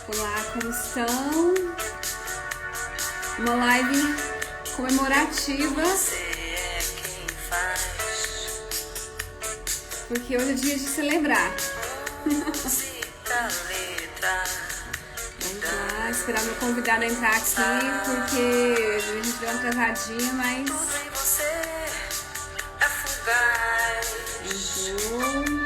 Olá, como estão? Uma live comemorativa, porque hoje é dia de celebrar. Vamos lá, esperar meu convidado entrar aqui, porque a gente deu uma atrasadinha, mas... Entrou.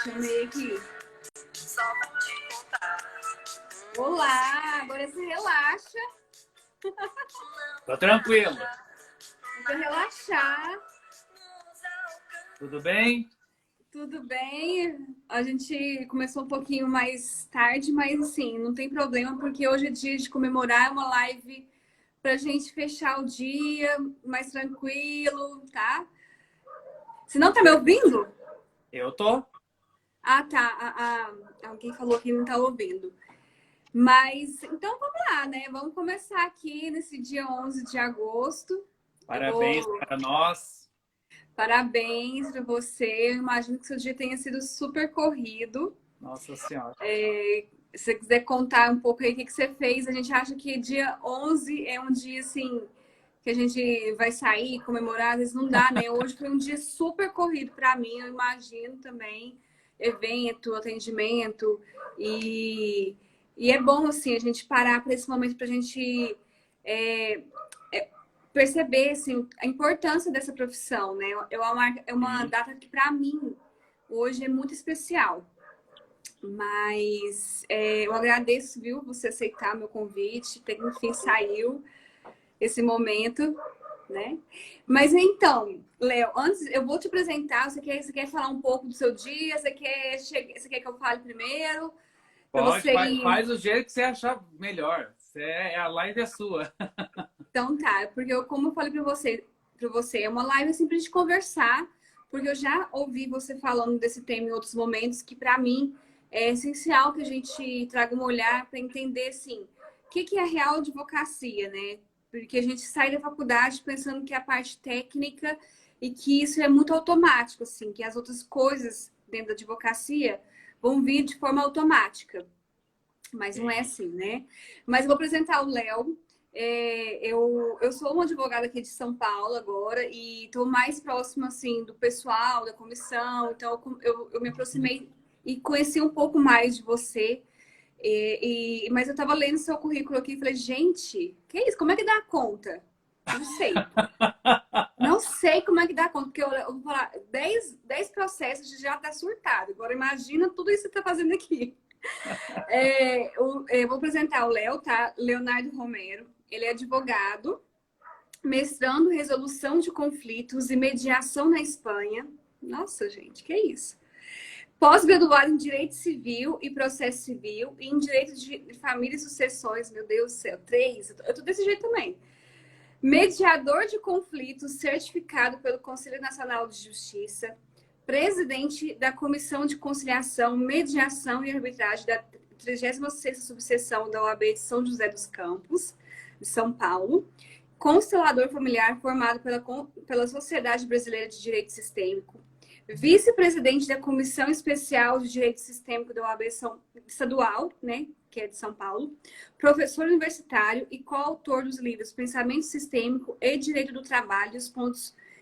Chamei aqui. Olá, agora você relaxa. Tô tranquilo. Pra relaxar. Tudo bem? Tudo bem? A gente começou um pouquinho mais tarde, mas assim, não tem problema, porque hoje é dia de comemorar uma live pra gente fechar o dia mais tranquilo, tá? Você não tá me ouvindo? Eu tô. Ah, tá. Alguém falou que não tá ouvindo. Mas, então vamos lá, né? Vamos começar aqui nesse dia 11 de agosto. Parabéns para nós. Parabéns para você. Eu imagino que seu dia tenha sido super corrido. Nossa Senhora. Se você quiser contar um pouco aí o que você fez, a gente acha que dia 11 é um dia, assim, que a gente vai sair, comemorar, às vezes não dá, né? Hoje foi um dia super corrido para mim, eu imagino também. Evento, atendimento e é bom, assim, a gente parar para esse momento para a gente perceber, assim, a importância dessa profissão, né? É uma data que, para mim, hoje é muito especial. Mas eu agradeço, viu, você aceitar meu convite, que enfim saiu esse momento, né? Mas então, Léo, antes eu vou te apresentar. Você quer falar um pouco do seu dia? Você quer que eu fale primeiro? Pode, Você ir... faz do jeito que você achar melhor. A live é sua. Então tá, porque como eu falei para você, é uma live assim pra gente conversar, porque eu já ouvi você falando desse tema em outros momentos, que para mim é essencial que a gente traga um olhar para entender assim, o que é a real advocacia, né? Porque a gente sai da faculdade pensando que é a parte técnica e que isso é muito automático, assim, que as outras coisas dentro da advocacia vão vir de forma automática. Mas não é assim, né? Mas eu vou apresentar o Léo. Eu sou uma advogada aqui de São Paulo agora e estou mais próxima, assim, do pessoal, da comissão. Então, eu me aproximei e conheci um pouco mais de você. Mas eu estava lendo seu currículo aqui e falei, gente, que isso? Como é que dá conta? Não sei. Não sei como é que dá conta, porque eu vou falar, 10 processos já está surtado. Agora imagina tudo isso que você está fazendo aqui. Eu vou apresentar o Léo, tá? Leonardo Romero. Ele é advogado, mestrando em resolução de conflitos e mediação na Espanha. Nossa, gente, que isso? Pós-graduado em Direito Civil e Processo Civil e em Direito de Família e Sucessões. Meu Deus do céu, 3. Eu tô desse jeito também. Mediador de conflitos certificado pelo Conselho Nacional de Justiça. Presidente da Comissão de Conciliação, Mediação e Arbitragem da 36ª Subseção da OAB de São José dos Campos, de São Paulo. Constelador familiar formado pela Sociedade Brasileira de Direito Sistêmico. Vice-presidente da Comissão Especial de Direito Sistêmico da OAB Estadual, né, que é de São Paulo. Professor universitário e coautor dos livros Pensamento Sistêmico e Direito do Trabalho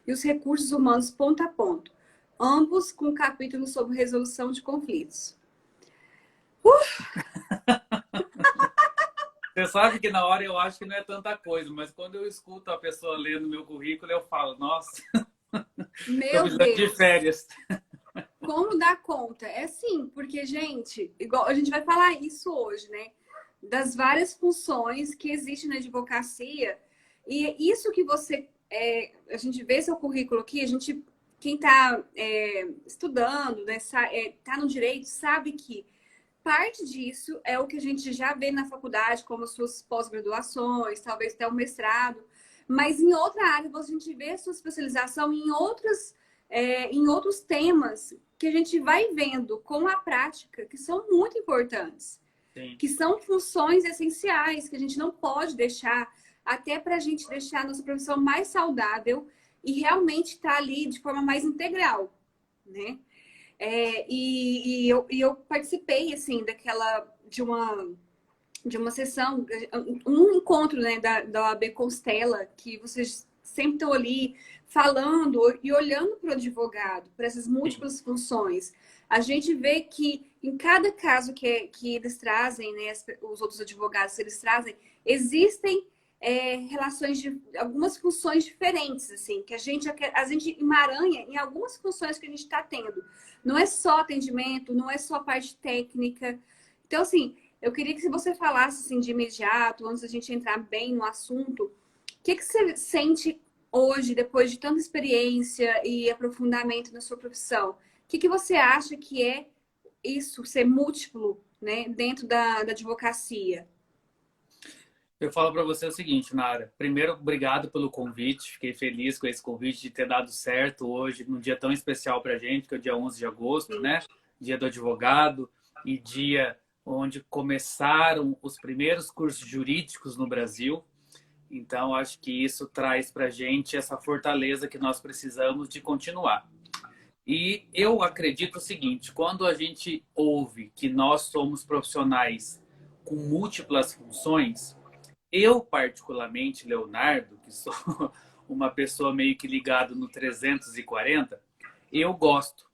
e os Recursos Humanos Ponto a Ponto. Ambos com capítulos sobre resolução de conflitos. Você sabe que na hora eu acho que não é tanta coisa, mas quando eu escuto a pessoa lendo meu currículo, eu falo, nossa, Meu tô precisando Deus, de férias. como dar conta? É sim, porque, gente, igual a gente vai falar isso hoje, né? Das várias funções que existem na advocacia. E isso que você... a gente vê seu currículo aqui, quem está estudando, né, tá no direito, sabe que parte disso é o que a gente já vê na faculdade, como suas pós-graduações, talvez até o mestrado, mas em outra área a gente vê a sua especialização em outros temas que a gente vai vendo com a prática, que são muito importantes. Sim. Que são funções essenciais, que a gente não pode deixar, até para a gente deixar a nossa profissão mais saudável e realmente estar ali de forma mais integral, né? E eu participei, assim, de uma sessão, um encontro, né, da OAB Constela, que vocês sempre estão ali falando e olhando para o advogado, para essas Sim. múltiplas funções. A gente vê que em cada caso que eles trazem, né, os outros advogados eles trazem, existem relações de algumas funções diferentes, assim, que a gente emaranha em algumas funções que a gente está tendo. Não é só atendimento, não é só parte técnica. Então, assim, eu queria que você falasse assim, de imediato, antes da gente entrar bem no assunto, o que você sente hoje, depois de tanta experiência e aprofundamento na sua profissão? O que você acha que é isso, ser múltiplo, né, dentro da advocacia? Eu falo para você o seguinte, Nara. Primeiro, obrigado pelo convite. Fiquei feliz com esse convite de ter dado certo hoje, num dia tão especial para a gente, que é o dia 11 de agosto, né? Dia do advogado e dia onde começaram os primeiros cursos jurídicos no Brasil. Então, acho que isso traz para a gente essa fortaleza que nós precisamos de continuar. E eu acredito o seguinte, quando a gente ouve que nós somos profissionais com múltiplas funções, eu, particularmente, Leonardo, que sou uma pessoa meio que ligada no 340, eu gosto,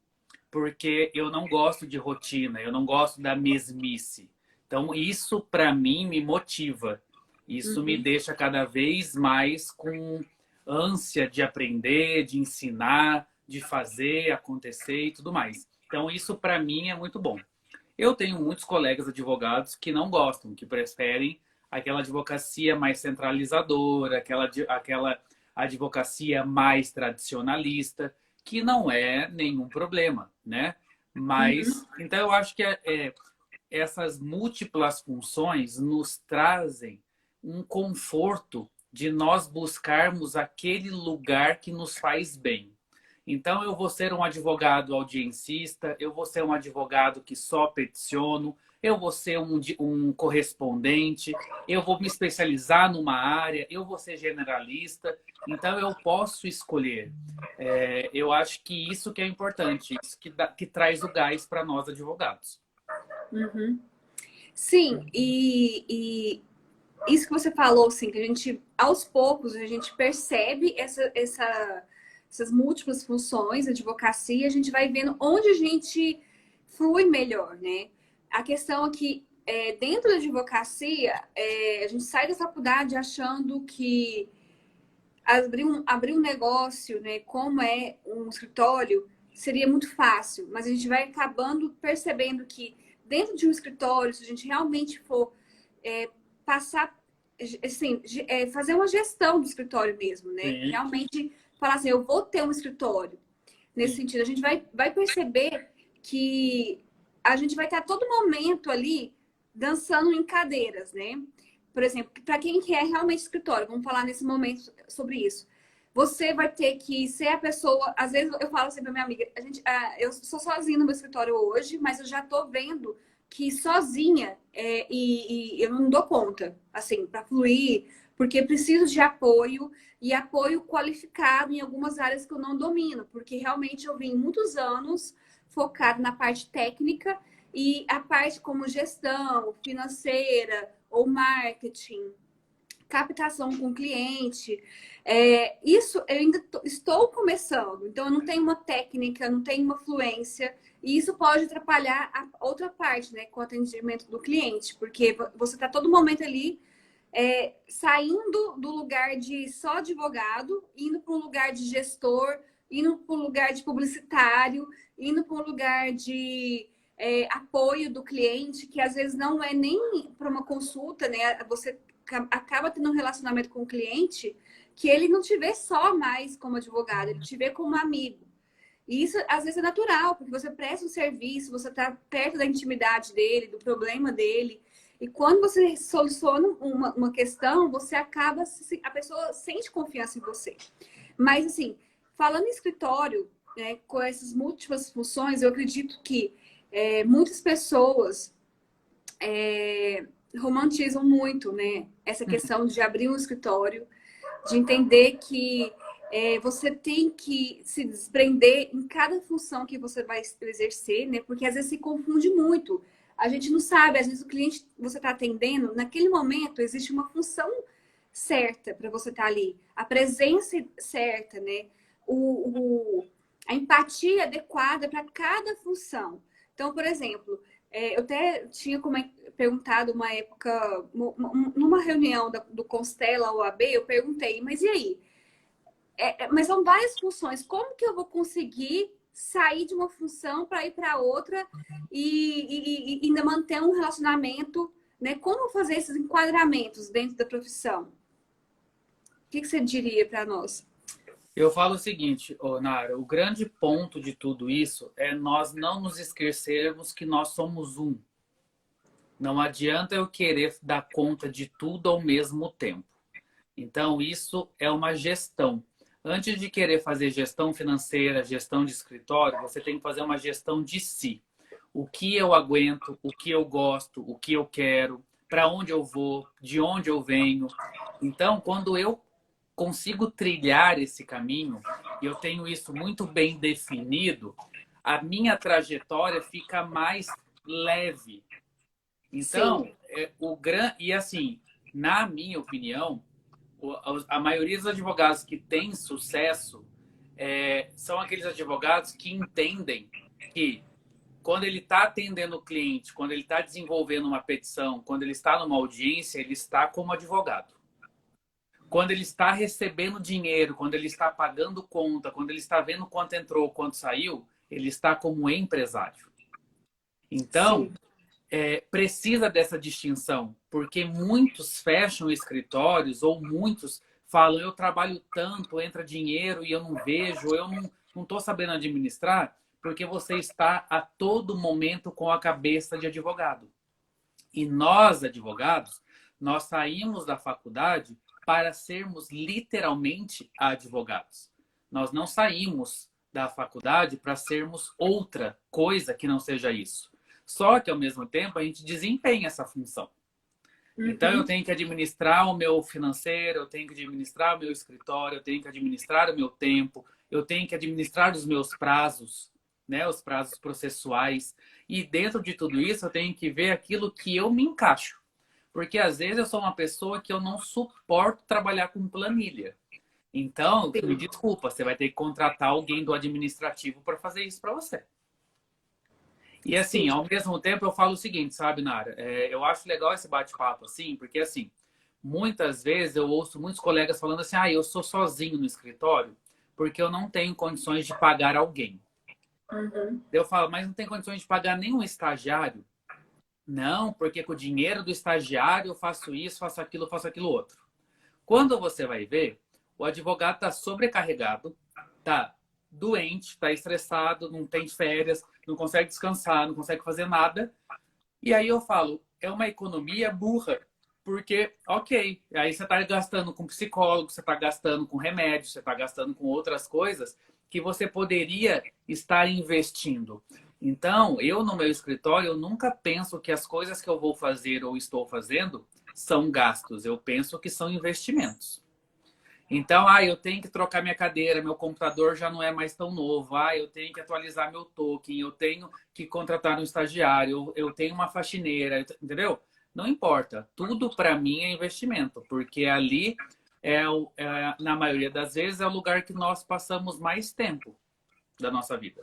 porque eu não gosto de rotina, eu não gosto da mesmice. Então, isso, para mim, me motiva. Isso me Uhum, deixa cada vez mais com ânsia de aprender, de ensinar, de fazer acontecer e tudo mais. Então, isso, para mim, é muito bom. Eu tenho muitos colegas advogados que não gostam, que preferem aquela advocacia mais centralizadora, aquela advocacia mais tradicionalista, que não é nenhum problema, né? uhum, Mas, então eu acho que essas múltiplas funções nos trazem um conforto de nós buscarmos aquele lugar que nos faz bem. Então, eu vou ser um advogado audiencista, eu vou ser um advogado que só peticiono, eu vou ser um correspondente, eu vou me especializar numa área, eu vou ser generalista. Então, eu posso escolher. Eu acho que isso que é importante, isso que traz o gás para nós advogados. uhum. Sim, isso que você falou, assim, que a gente, aos poucos, a gente percebe essas múltiplas funções, a advocacia, a gente vai vendo onde a gente flui melhor, né? A questão é que, dentro da advocacia, a gente sai da faculdade achando que abrir um negócio, né, como é um escritório, seria muito fácil, mas a gente vai acabando percebendo que dentro de um escritório, se a gente realmente for passar, assim, fazer uma gestão do escritório mesmo, né? Sim, Realmente falar assim, eu vou ter um escritório. Nesse sim, sentido, a gente vai perceber que a gente vai estar a todo momento ali dançando em cadeiras, né? Por exemplo, para quem quer realmente escritório, vamos falar nesse momento sobre isso. Você vai ter que ser a pessoa. Às vezes eu falo assim para minha amiga, eu sou sozinha no meu escritório hoje, mas eu já estou vendo que sozinha e eu não dou conta, assim, para fluir, porque preciso de apoio e apoio qualificado em algumas áreas que eu não domino, porque realmente eu vim muitos anos focado na parte técnica e a parte como gestão financeira ou marketing, captação com cliente. Isso eu ainda estou começando, então eu não tenho uma técnica, não tenho uma fluência, e isso pode atrapalhar a outra parte, né, com o atendimento do cliente, porque você está todo momento ali saindo do lugar de só advogado, indo para um lugar de gestor, indo para um lugar de publicitário, indo para um lugar de apoio do cliente, que às vezes não é nem para uma consulta, né? Você acaba tendo um relacionamento com o cliente que ele não te vê só mais como advogado, ele te vê como amigo. E isso às vezes é natural, porque você presta um serviço, você está perto da intimidade dele, do problema dele. E quando você soluciona uma questão, você acaba, a pessoa sente confiança em você. Mas, assim, falando em escritório, né, com essas múltiplas funções, eu acredito que muitas pessoas romantizam muito, né, essa questão de abrir um escritório, de entender que você tem que se desprender em cada função que você vai exercer, né? Porque às vezes se confunde muito. A gente não sabe, às vezes o cliente que você está atendendo, naquele momento existe uma função certa para você estar ali, a presença certa, né? A empatia adequada para cada função. Então, por exemplo, eu até tinha perguntado uma época, numa reunião do Constela OAB, eu perguntei, mas e aí? Mas são várias funções. Como que eu vou conseguir sair de uma função para ir para outra e ainda manter um relacionamento, né? Como fazer esses enquadramentos dentro da profissão? O que você diria para nós? Eu falo o seguinte, Nara, o grande ponto de tudo isso é nós não nos esquecermos que nós somos um. Não adianta eu querer dar conta de tudo ao mesmo tempo. Então, isso é uma gestão. Antes de querer fazer gestão financeira, gestão de escritório, você tem que fazer uma gestão de si. O que eu aguento, o que eu gosto, o que eu quero, para onde eu vou, de onde eu venho. Então, quando eu consigo trilhar esse caminho, e eu tenho isso muito bem definido, a minha trajetória fica mais leve. Então, Sim, e assim, na minha opinião, a maioria dos advogados que têm sucesso são aqueles advogados que entendem que quando ele está atendendo o cliente, quando ele está desenvolvendo uma petição, quando ele está numa audiência, ele está como advogado. Quando ele está recebendo dinheiro, quando ele está pagando conta, quando ele está vendo quanto entrou, quanto saiu, ele está como empresário. Então, sim, precisa dessa distinção, porque muitos fecham escritórios ou muitos falam, eu trabalho tanto, entra dinheiro e eu não vejo, eu não estou sabendo administrar, porque você está a todo momento com a cabeça de advogado. E nós, advogados, nós saímos da faculdade para sermos literalmente advogados. Nós não saímos da faculdade para sermos outra coisa que não seja isso. Só que, ao mesmo tempo, a gente desempenha essa função. Então, eu uhum, tenho que administrar o meu financeiro, eu tenho que administrar o meu escritório, eu tenho que administrar o meu tempo, eu tenho que administrar os meus prazos, né, os prazos processuais. E dentro de tudo isso, eu tenho que ver aquilo que eu me encaixo. Porque, às vezes, eu sou uma pessoa que eu não suporto trabalhar com planilha. Então, me sim, desculpa, você vai ter que contratar alguém do administrativo para fazer isso para você. E assim, sim. ao mesmo tempo eu falo o seguinte, sabe, Nara? Eu acho legal esse bate-papo assim, porque assim, muitas vezes eu ouço muitos colegas falando assim, eu sou sozinho no escritório porque eu não tenho condições de pagar alguém. Uhum, Eu falo, mas não tem condições de pagar nenhum estagiário? Não, porque com o dinheiro do estagiário eu faço isso, faço aquilo outro. Quando você vai ver, o advogado está sobrecarregado, está doente, está estressado, não tem férias, não consegue descansar, não consegue fazer nada. E aí eu falo, é uma economia burra. Porque, ok, aí você está gastando com psicólogo, você está gastando com remédio, você está gastando com outras coisas que você poderia estar investindo. Então, eu no meu escritório, eu nunca penso que as coisas que eu vou fazer ou estou fazendo são gastos. Eu penso que são investimentos. Então, eu tenho que trocar minha cadeira, meu computador já não é mais tão novo. Eu tenho que atualizar meu token, eu tenho que contratar um estagiário, eu tenho uma faxineira, entendeu? Não importa. Tudo para mim é investimento, porque ali na maioria das vezes, é o lugar que nós passamos mais tempo da nossa vida.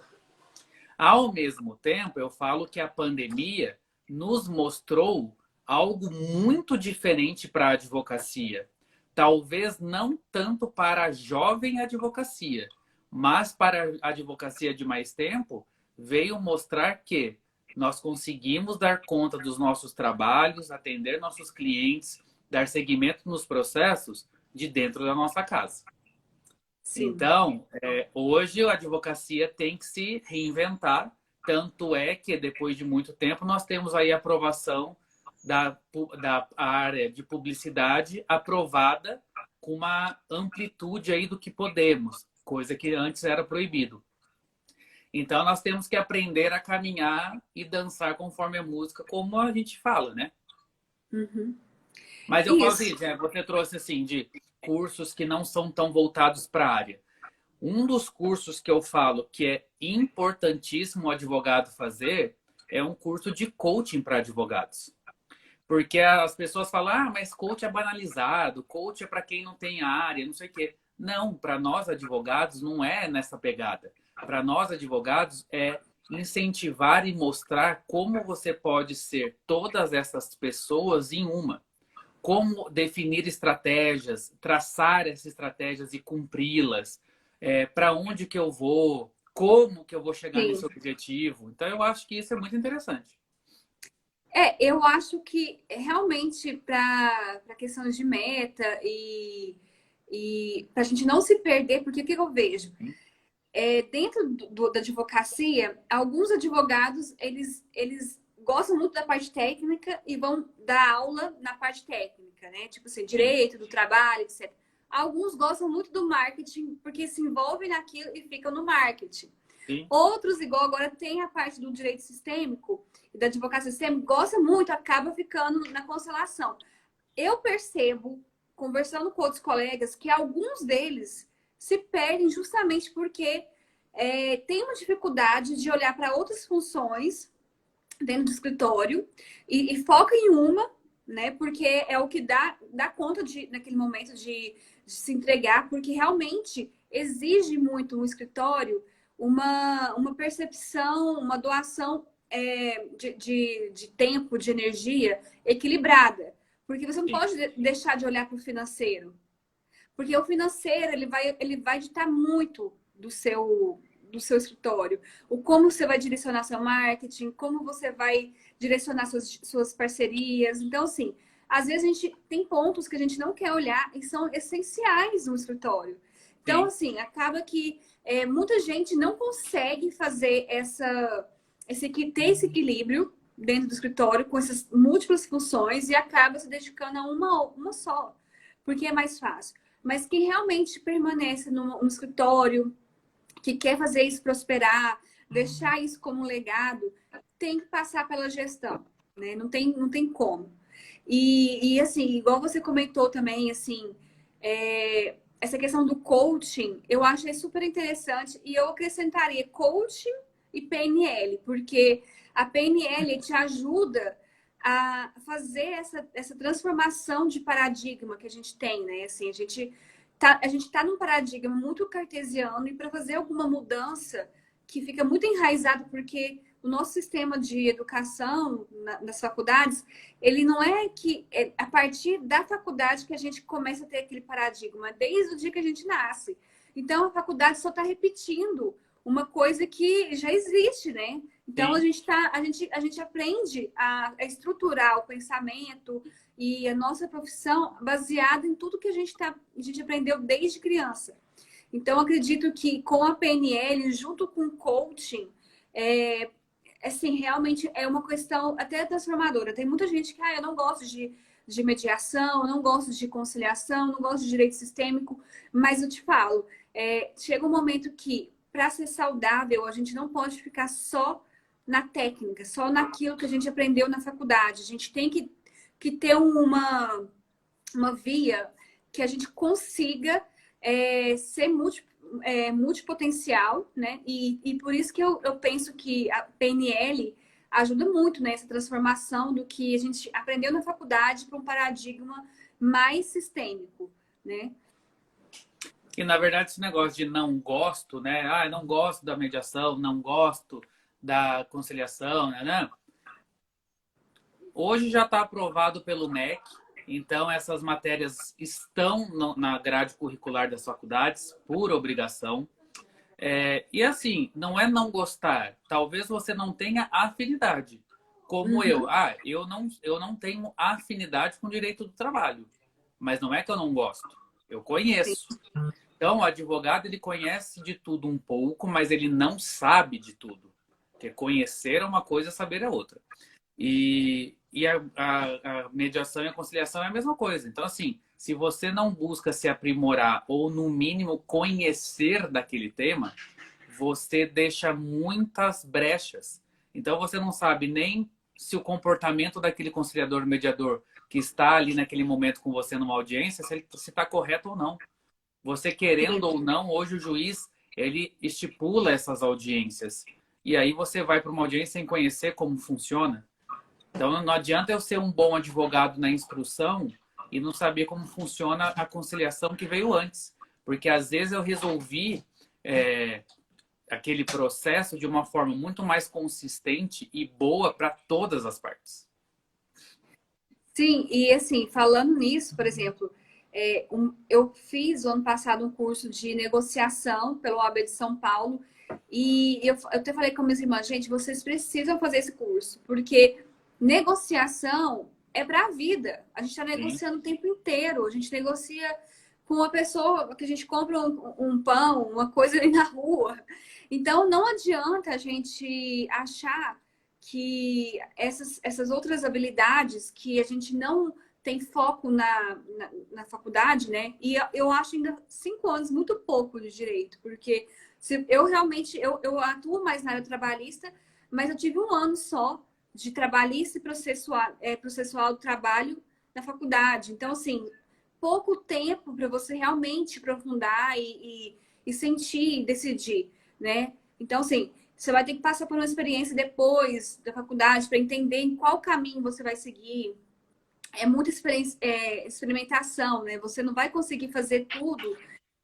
Ao mesmo tempo, eu falo que a pandemia nos mostrou algo muito diferente para a advocacia. Talvez não tanto para a jovem advocacia, mas para a advocacia de mais tempo, veio mostrar que nós conseguimos dar conta dos nossos trabalhos, atender nossos clientes, dar seguimento nos processos de dentro da nossa casa. sim. Então, hoje a advocacia tem que se reinventar, tanto é que depois de muito tempo nós temos aí a aprovação da área de publicidade aprovada com uma amplitude aí do que podemos, coisa que antes era proibido. Então nós temos que aprender a caminhar e dançar conforme a música, como a gente fala, né? Uhum. Mas eu falo Isso. assim, você trouxe assim de cursos que não são tão voltados para a área. Um dos cursos que eu falo que é importantíssimo o advogado fazer é um curso de coaching para advogados. Porque as pessoas falam, ah, mas coach é banalizado, coach é para quem não tem área, não sei o quê. Não, para nós advogados não é nessa pegada. Para nós advogados é incentivar e mostrar como você pode ser todas essas pessoas em uma. Como definir estratégias, traçar essas estratégias e cumpri-las, para onde que eu vou, como que eu vou chegar nesse Sim. objetivo. Então, eu acho que isso é muito interessante. Eu acho que realmente para questões de meta e para a gente não se perder, porque o que eu vejo? Dentro da advocacia, alguns advogados, eles gostam muito da parte técnica e vão dar aula na parte técnica, né? Tipo assim, Sim, direito, do trabalho, etc. Alguns gostam muito do marketing porque se envolvem naquilo e ficam no marketing. sim, Outros, igual agora tem a parte do direito sistêmico e da advocacia sistêmica, gosta muito, acaba ficando na constelação. Eu percebo, conversando com outros colegas, que alguns deles se perdem justamente porque tem uma dificuldade de olhar para outras funções dentro do escritório e foca em uma, né? Porque é o que dá conta naquele momento de se entregar, porque realmente exige muito no escritório uma percepção, uma doação de tempo, de energia equilibrada. Porque você não sim. pode deixar de olhar para o financeiro. Porque o financeiro, ele vai ditar muito do seu escritório. O como você vai direcionar seu marketing, como você vai direcionar suas parcerias. Então, assim, às vezes a gente tem pontos que a gente não quer olhar e são essenciais no escritório. Então, Sim. assim, acaba que muita gente não consegue fazer ter esse equilíbrio dentro do escritório com essas múltiplas funções e acaba se dedicando a uma só, porque é mais fácil. Mas quem realmente permanece no escritório, que quer fazer isso prosperar, deixar isso como um legado, tem que passar pela gestão, né? Não tem como. E assim, igual você comentou também, assim, essa questão do coaching, eu achei super interessante e eu acrescentaria coaching e PNL, porque a PNL te ajuda a fazer essa transformação de paradigma que a gente tem, né? Assim, a gente tá num paradigma muito cartesiano e para fazer alguma mudança que fica muito enraizado, porque o nosso sistema de educação nas faculdades, ele não é que é a partir da faculdade que a gente começa a ter aquele paradigma, desde o dia que a gente nasce. Então, a faculdade só está repetindo uma coisa que já existe, né? Então, a Sim. gente, a gente aprende a estruturar o pensamento e a nossa profissão baseada em tudo que a gente aprendeu desde criança. Então, acredito que com a PNL, junto com o coaching, assim, realmente é uma questão até transformadora. Tem muita gente que, eu não gosto de mediação, não gosto de conciliação, não gosto de direito sistêmico, mas eu te falo, chega um momento que, para ser saudável, a gente não pode ficar só na técnica, só naquilo que a gente aprendeu na faculdade. A gente tem que ter uma via que a gente consiga ser multipotencial, né? E por isso que eu penso que a PNL ajuda muito nessa transformação do que a gente aprendeu na faculdade para um paradigma mais sistêmico, né? E, na verdade, esse negócio de não gosto, né? Ah, eu não gosto da mediação, não gosto da conciliação, né? Hoje já está aprovado pelo MEC, então essas matérias estão na grade curricular das faculdades, por obrigação. E assim, não é não gostar. Talvez você não tenha afinidade. Como eu. Uhum. Ah, eu não tenho afinidade com o direito do trabalho. Mas não é que eu não gosto. Eu Sim, conheço. Então, o advogado, ele conhece de tudo um pouco, mas ele não sabe de tudo. Porque conhecer é uma coisa, saber é outra. E a mediação e a conciliação é a mesma coisa. Então, assim, se você não busca se aprimorar ou, no mínimo, conhecer daquele tema, você deixa muitas brechas. Então, você não sabe nem se o comportamento daquele conciliador mediador que está ali naquele momento com você numa audiência, se ele está correto ou não. Você querendo ou não, hoje o juiz, ele estipula essas audiências. E aí você vai para uma audiência sem conhecer como funciona. Então não adianta eu ser um bom advogado na instrução e não saber como funciona a conciliação que veio antes. Porque às vezes eu resolvi aquele processo de uma forma muito mais consistente e boa para todas as partes. Sim, e assim, falando nisso, por exemplo, eu fiz ano passado um curso de negociação pelo OAB de São Paulo e eu até falei com minhas irmãs, gente, vocês precisam fazer esse curso, porque negociação é para a vida. A gente está negociando o tempo inteiro, a gente negocia com uma pessoa que a gente compra um pão, uma coisa ali na rua. Então, não adianta a gente achar que essas outras habilidades que a gente não tem foco na faculdade, né? E eu acho ainda 5 anos muito pouco de direito, porque eu realmente eu atuo mais na área trabalhista, mas eu tive 1 ano só de trabalhista e processual do trabalho na faculdade. Então, assim, pouco tempo para você realmente aprofundar e sentir, decidir, né? Então, assim, você vai ter que passar por uma experiência depois da faculdade para entender em qual caminho você vai seguir. É muita experimentação, né? Você não vai conseguir fazer tudo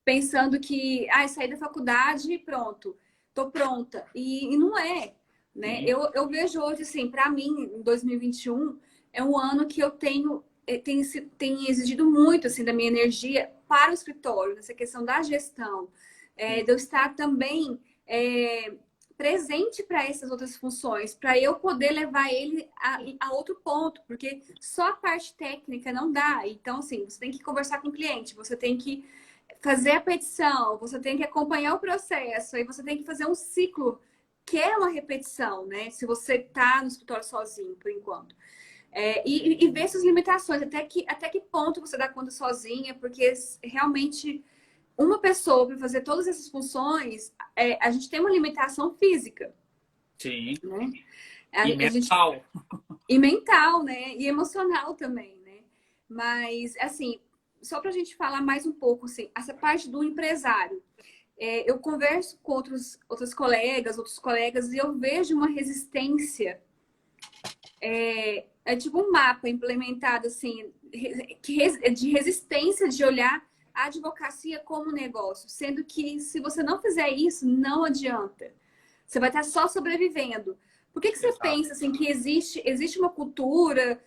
pensando que, saí da faculdade e pronto, tô pronta. E não é, né? Eu vejo hoje, assim, para mim, em 2021, é um ano que eu tem exigido muito, assim, da minha energia para o escritório, nessa questão da gestão, de eu estar também presente para essas outras funções, para eu poder levar ele a outro ponto, porque só a parte técnica não dá. Então, assim, você tem que conversar com o cliente, você tem que fazer a petição, você tem que acompanhar o processo, aí você tem que fazer um ciclo, que é uma repetição, né? Se você está no escritório sozinho, por enquanto. E ver suas limitações, até que ponto você dá conta sozinha, porque realmente uma pessoa para fazer todas essas funções, a gente tem uma limitação física. Sim. Né? E mental. E mental, né? E emocional também, né? Mas, assim, só para a gente falar mais um pouco, assim, essa parte do empresário. Eu converso com outros colegas, e eu vejo uma resistência. É tipo um mapa implementado, assim, de resistência de olhar a advocacia como negócio, sendo que se você não fizer isso, não adianta. Você vai estar só sobrevivendo. Por que você pensa assim que existe uma cultura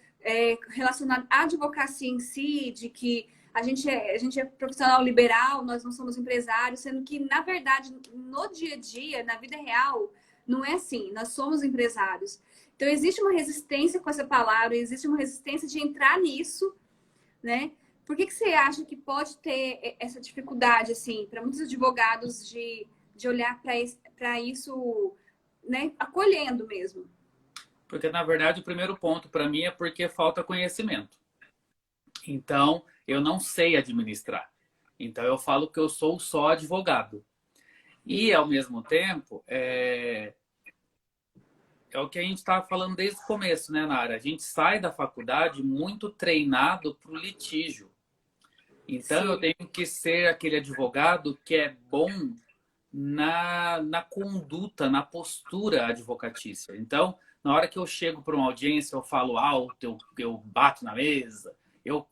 relacionada à advocacia em si, de que a gente é profissional liberal, nós não somos empresários, sendo que, na verdade, no dia a dia, na vida real, não é assim. Nós somos empresários. Então, existe uma resistência com essa palavra, existe uma resistência de entrar nisso, né? Por que você acha que pode ter essa dificuldade, assim, para muitos advogados de olhar para isso, né, acolhendo mesmo? Porque, na verdade, o primeiro ponto para mim é porque falta conhecimento. Então, eu não sei administrar. Então, eu falo que eu sou só advogado. E, ao mesmo tempo, é o que a gente estava falando desde o começo, né, Nara? A gente sai da faculdade muito treinado para o litígio. Então, eu tenho que ser aquele advogado que é bom na conduta, na postura advocatícia. Então, na hora que eu chego para uma audiência, eu falo alto, eu bato na mesa, eu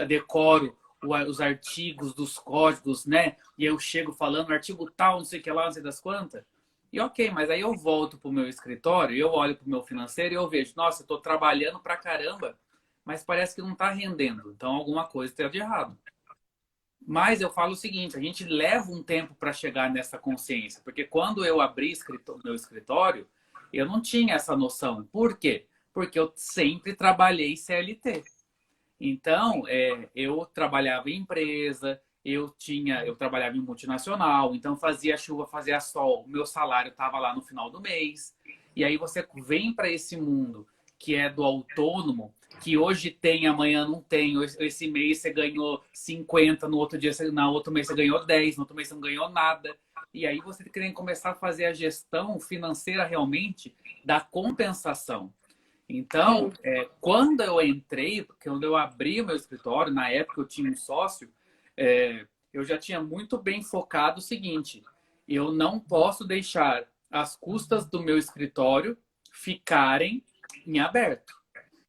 decoro os artigos dos códigos, né? E eu chego falando artigo tal, não sei o que lá, não sei das quantas. E ok, mas aí eu volto para o meu escritório, eu olho para o meu financeiro e eu vejo, nossa, eu estou trabalhando pra caramba, mas parece que não está rendendo. Então, alguma coisa está de errado. Mas eu falo o seguinte, a gente leva um tempo para chegar nessa consciência, porque quando eu abri meu escritório, eu não tinha essa noção. Por quê? Porque eu sempre trabalhei CLT. Então, eu trabalhava em empresa, eu trabalhava em multinacional, então fazia chuva, fazia sol, o meu salário estava lá no final do mês. E aí você vem para esse mundo que é do autônomo, que hoje tem, amanhã não tem. Esse mês você ganhou 50, no outro outro mês você ganhou 10, no outro mês você não ganhou nada. E aí você querendo começar a fazer a gestão financeira realmente da compensação. Então, Sim. quando eu entrei, quando eu abri o meu escritório, na época eu tinha um sócio, eu já tinha muito bem focado o seguinte: eu não posso deixar as custas do meu escritório ficarem em aberto.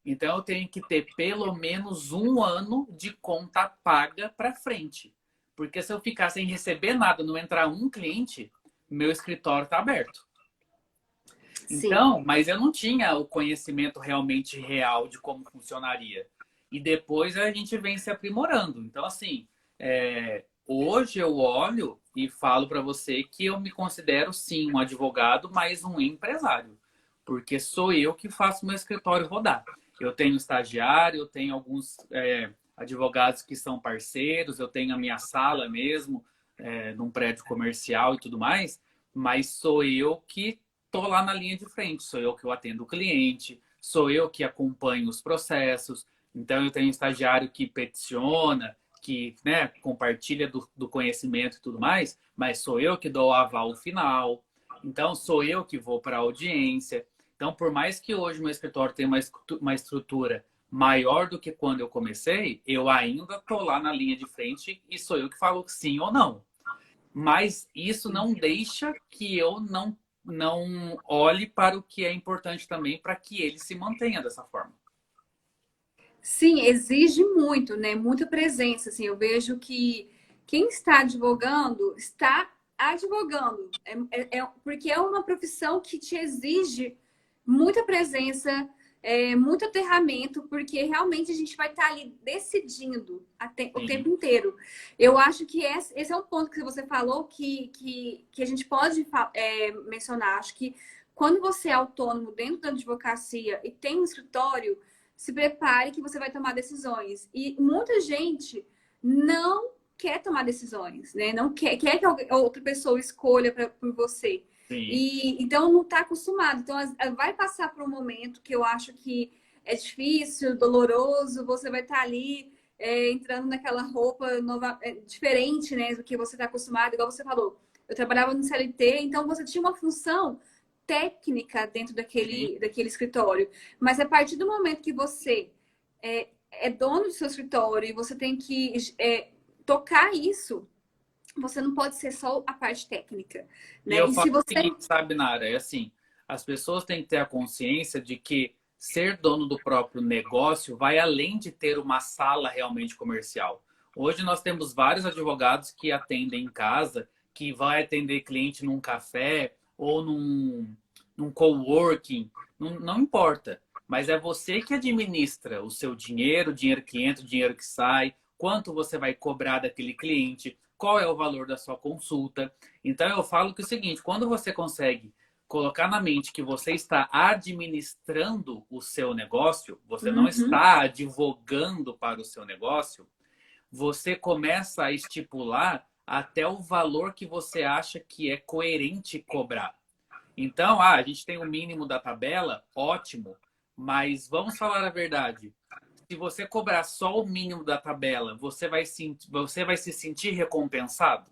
Então, eu tenho que ter pelo menos um ano de conta paga para frente. Porque se eu ficar sem receber nada, não entrar um cliente, meu escritório está aberto. Sim. Então, mas eu não tinha o conhecimento realmente real de como funcionaria. E depois a gente vem se aprimorando. Então, assim, hoje eu olho e falo para você que eu me considero, sim, um advogado, mas um empresário. Porque sou eu que faço meu escritório rodar. Eu tenho estagiário, eu tenho alguns advogados que são parceiros, eu tenho a minha sala mesmo, num prédio comercial e tudo mais, mas sou eu que estou lá na linha de frente, sou eu que eu atendo o cliente, sou eu que acompanho os processos. Então, eu tenho um estagiário que peticiona, que, né, compartilha do conhecimento e tudo mais, mas sou eu que dou o aval final. Então, sou eu que vou para a audiência. Então, por mais que hoje meu escritório tenha uma estrutura maior do que quando eu comecei, eu ainda estou lá na linha de frente e sou eu que falo sim ou não. Mas isso não deixa que eu não olhe para o que é importante também para que ele se mantenha dessa forma. Sim, exige muito, né? Muita presença. Assim, eu vejo que quem está advogando está advogando. Porque é uma profissão que te exige muita presença, muito aterramento, porque realmente a gente vai estar ali decidindo o Sim, tempo inteiro. Eu acho que esse é um ponto que você falou que a gente pode mencionar. Acho que quando você é autônomo dentro da advocacia e tem um escritório, se prepare que você vai tomar decisões. E muita gente não quer tomar decisões, né? Não quer que outra pessoa escolha por você. sim. E então não está acostumado. Então vai passar por um momento que eu acho que é difícil, doloroso, você vai estar ali entrando naquela roupa nova, diferente, né, do que você está acostumado, igual você falou. Eu trabalhava no CLT, então você tinha uma função técnica dentro Sim. daquele escritório. Mas a partir do momento que você é dono do seu escritório e você tem que tocar isso, você não pode ser só a parte técnica, E né? eu E falo se o você... seguinte, sabe, Nara, é assim, as pessoas têm que ter a consciência de que ser dono do próprio negócio vai além de ter uma sala realmente comercial. Hoje nós temos vários advogados que atendem em casa, que vai atender cliente num café ou num coworking, não importa. Mas é você que administra o seu dinheiro, o dinheiro que entra, o dinheiro que sai, quanto você vai cobrar daquele cliente, qual é o valor da sua consulta. Então eu falo que é o seguinte, quando você consegue colocar na mente que você está administrando o seu negócio, você não Uhum. está advogando para o seu negócio, você começa a estipular até o valor que você acha que é coerente cobrar. Então, a gente tem o mínimo da tabela, ótimo, mas vamos falar a verdade. Se você cobrar só o mínimo da tabela, você vai se sentir recompensado?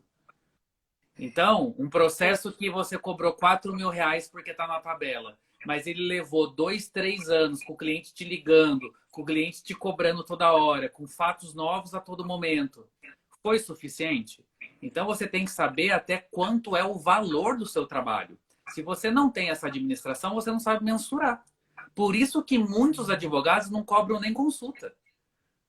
Então, um É, processo que você cobrou R$ 4.000 porque está na tabela, mas ele levou 2, 3 anos com o cliente te ligando, com o cliente te cobrando toda hora, com fatos novos a todo momento, foi suficiente? Então, você tem que saber até quanto é o valor do seu trabalho. Se você não tem essa administração, você não sabe mensurar. Por isso que muitos advogados não cobram nem consulta.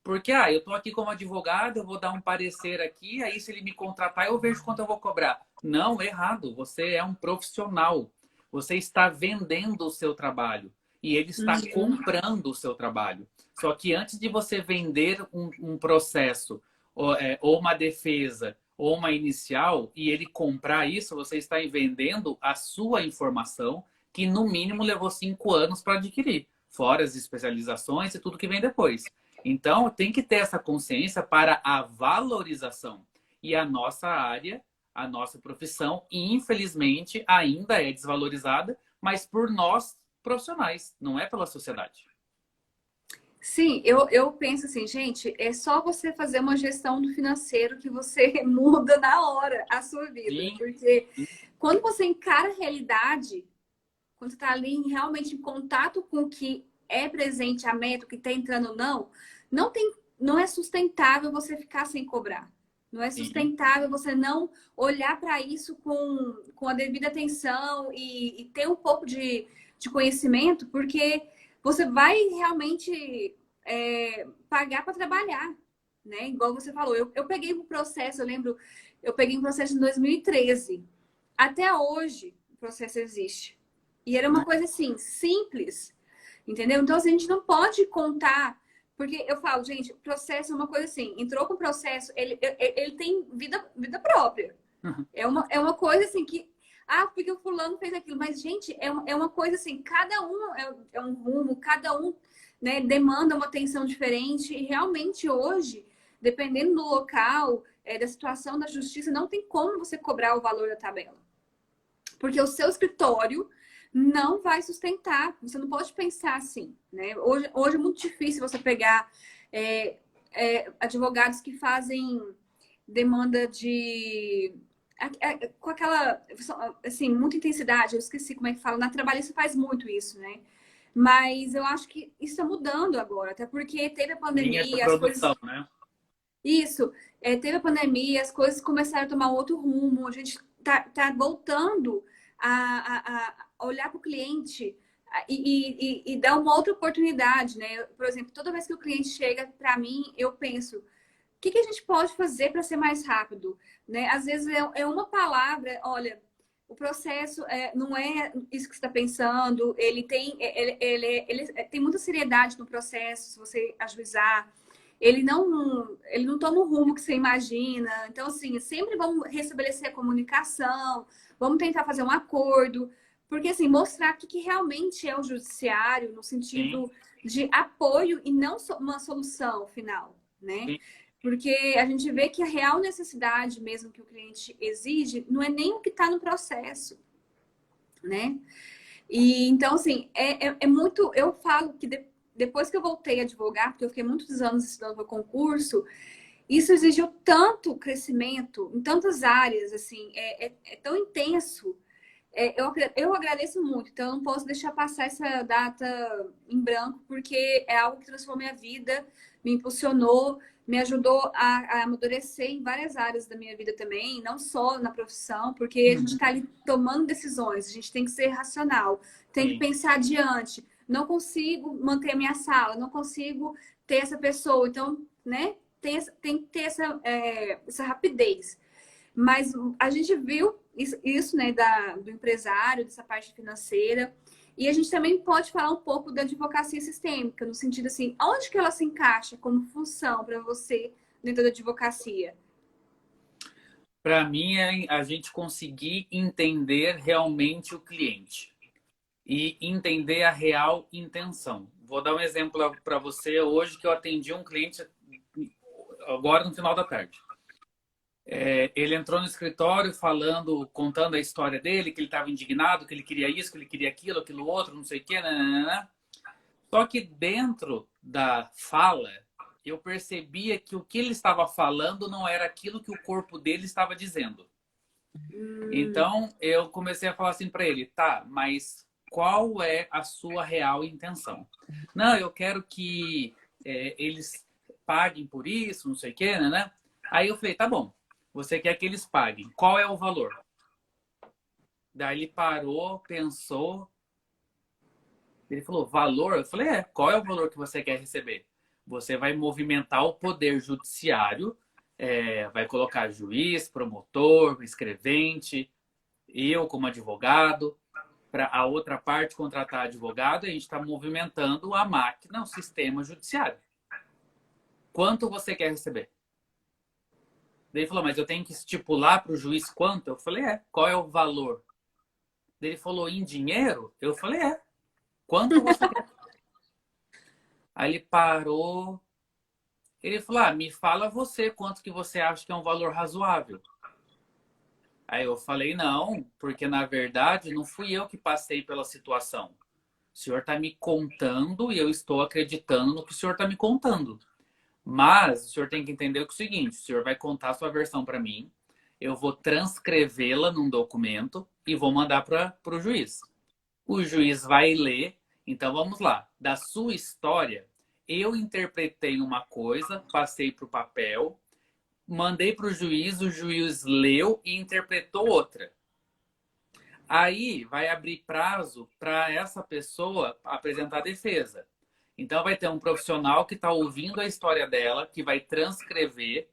Porque, eu estou aqui como advogado, eu vou dar um parecer aqui, aí se ele me contratar, eu vejo quanto eu vou cobrar. Não, errado. Você é um profissional. Você está vendendo o seu trabalho e ele está uhum. comprando o seu trabalho. Só que antes de você vender um processo, ou uma defesa, ou uma inicial, e ele comprar isso, você está vendendo a sua informação, que no mínimo levou 5 anos para adquirir, fora as especializações e tudo que vem depois. Então, tem que ter essa consciência para a valorização. E a nossa área, a nossa profissão, infelizmente, ainda é desvalorizada, mas por nós profissionais, não é pela sociedade. Sim, eu penso assim, gente, é só você fazer uma gestão do financeiro que você muda na hora a sua vida. Sim, Porque quando você encara a realidade, quando você está ali realmente em contato com o que é presente a meta, que está entrando ou não, não é sustentável você ficar sem cobrar. Não é sustentável você não olhar para isso com a devida atenção e ter um pouco de conhecimento, porque você vai realmente pagar para trabalhar, né? Igual você falou. Eu peguei um processo, eu lembro, eu peguei um processo em 2013. Até hoje o processo existe. E era uma coisa assim, simples, entendeu? Então, assim, a gente não pode contar. Porque eu falo, gente, o processo é uma coisa assim, entrou com o processo, ele tem vida própria. Uhum. É uma coisa assim que, porque o fulano fez aquilo. Mas, gente, é uma coisa assim, cada um é um rumo, cada um, né, demanda uma atenção diferente. E realmente hoje, dependendo do local, da situação da justiça, não tem como você cobrar o valor da tabela. Porque o seu escritório não vai sustentar. Você não pode pensar assim, né? Hoje é muito difícil você pegar advogados que fazem demanda com aquela, assim, muita intensidade. Eu esqueci como é que fala. Na trabalhista faz muito isso, né? Mas eu acho que isso está mudando agora, até porque teve a Linha de pandemia, as produção, coisas... né? Isso, teve a pandemia, as coisas começaram a tomar outro rumo, a gente tá voltando a olhar para o cliente e dar uma outra oportunidade, né? Por exemplo, toda vez que o cliente chega para mim, eu penso, o que a gente pode fazer para ser mais rápido, né? Às vezes é uma palavra, olha, o processo não é isso que você está pensando, ele tem muita seriedade no processo, se você ajuizar. Ele não toma o rumo que você imagina. Então, assim, sempre vamos restabelecer a comunicação, vamos tentar fazer um acordo, porque, assim, mostrar o que realmente é o judiciário no Sim, sentido de apoio e não uma solução final, né? sim. Porque a gente vê que a real necessidade mesmo que o cliente exige não é nem o que está no processo, né? E então, assim, é muito. Eu falo que depois que eu voltei a advogar, porque eu fiquei muitos anos estudando para concurso, isso exigiu tanto crescimento em tantas áreas, assim, é tão intenso. Eu agradeço muito, então eu não posso deixar passar essa data em branco, porque é algo que transformou minha vida, me impulsionou, me ajudou a amadurecer em várias áreas da minha vida também, não só na profissão, porque a gente Uhum. está ali tomando decisões, a gente tem que ser racional, tem que Sim. pensar adiante. Não consigo manter a minha sala, não consigo ter essa pessoa, então, né, tem que ter essa rapidez. Mas a gente viu isso, né, do empresário, dessa parte financeira. E a gente também pode falar um pouco da advocacia sistêmica, no sentido assim, onde que ela se encaixa como função para você dentro da advocacia? Para mim, é a gente conseguir entender realmente o cliente e entender a real intenção. Vou dar um exemplo para você hoje que eu atendi um cliente agora no final da tarde. Ele entrou no escritório falando, contando a história dele, que ele estava indignado, que ele queria isso, que ele queria aquilo, aquilo outro, não sei o quê, né? Só que dentro da fala, eu percebia que o que ele estava falando não era aquilo que o corpo dele estava dizendo. Então, eu comecei a falar assim para ele, tá, mas qual é a sua real intenção? Não, eu quero que eles paguem por isso, não sei o quê, né? Aí eu falei, tá bom, você quer que eles paguem, qual é o valor? Daí ele parou, pensou, ele falou, valor? Eu falei, qual é o valor que você quer receber? Você vai movimentar o poder judiciário, vai colocar juiz, promotor, escrevente, eu como advogado, para a outra parte contratar advogado, a gente está movimentando a máquina, o sistema judiciário. Quanto você quer receber? Daí ele falou, mas eu tenho que estipular para o juiz quanto? Eu falei, qual é o valor? Daí ele falou, em dinheiro? Eu falei, quanto você quer? Aí ele parou, ele falou, me fala você quanto que você acha que é um valor razoável. Aí eu falei, não, porque na verdade não fui eu que passei pela situação. O senhor está me contando e eu estou acreditando no que o senhor está me contando. Mas o senhor tem que entender o seguinte: o senhor vai contar a sua versão para mim, eu vou transcrevê-la num documento e vou mandar para o juiz. O juiz vai ler Então vamos lá. Da sua história, eu interpretei uma coisa, passei para o papel, mandei para o juiz leu e interpretou outra. Aí vai abrir prazo para essa pessoa apresentar defesa. Então vai ter um profissional que está ouvindo a história dela, que vai transcrever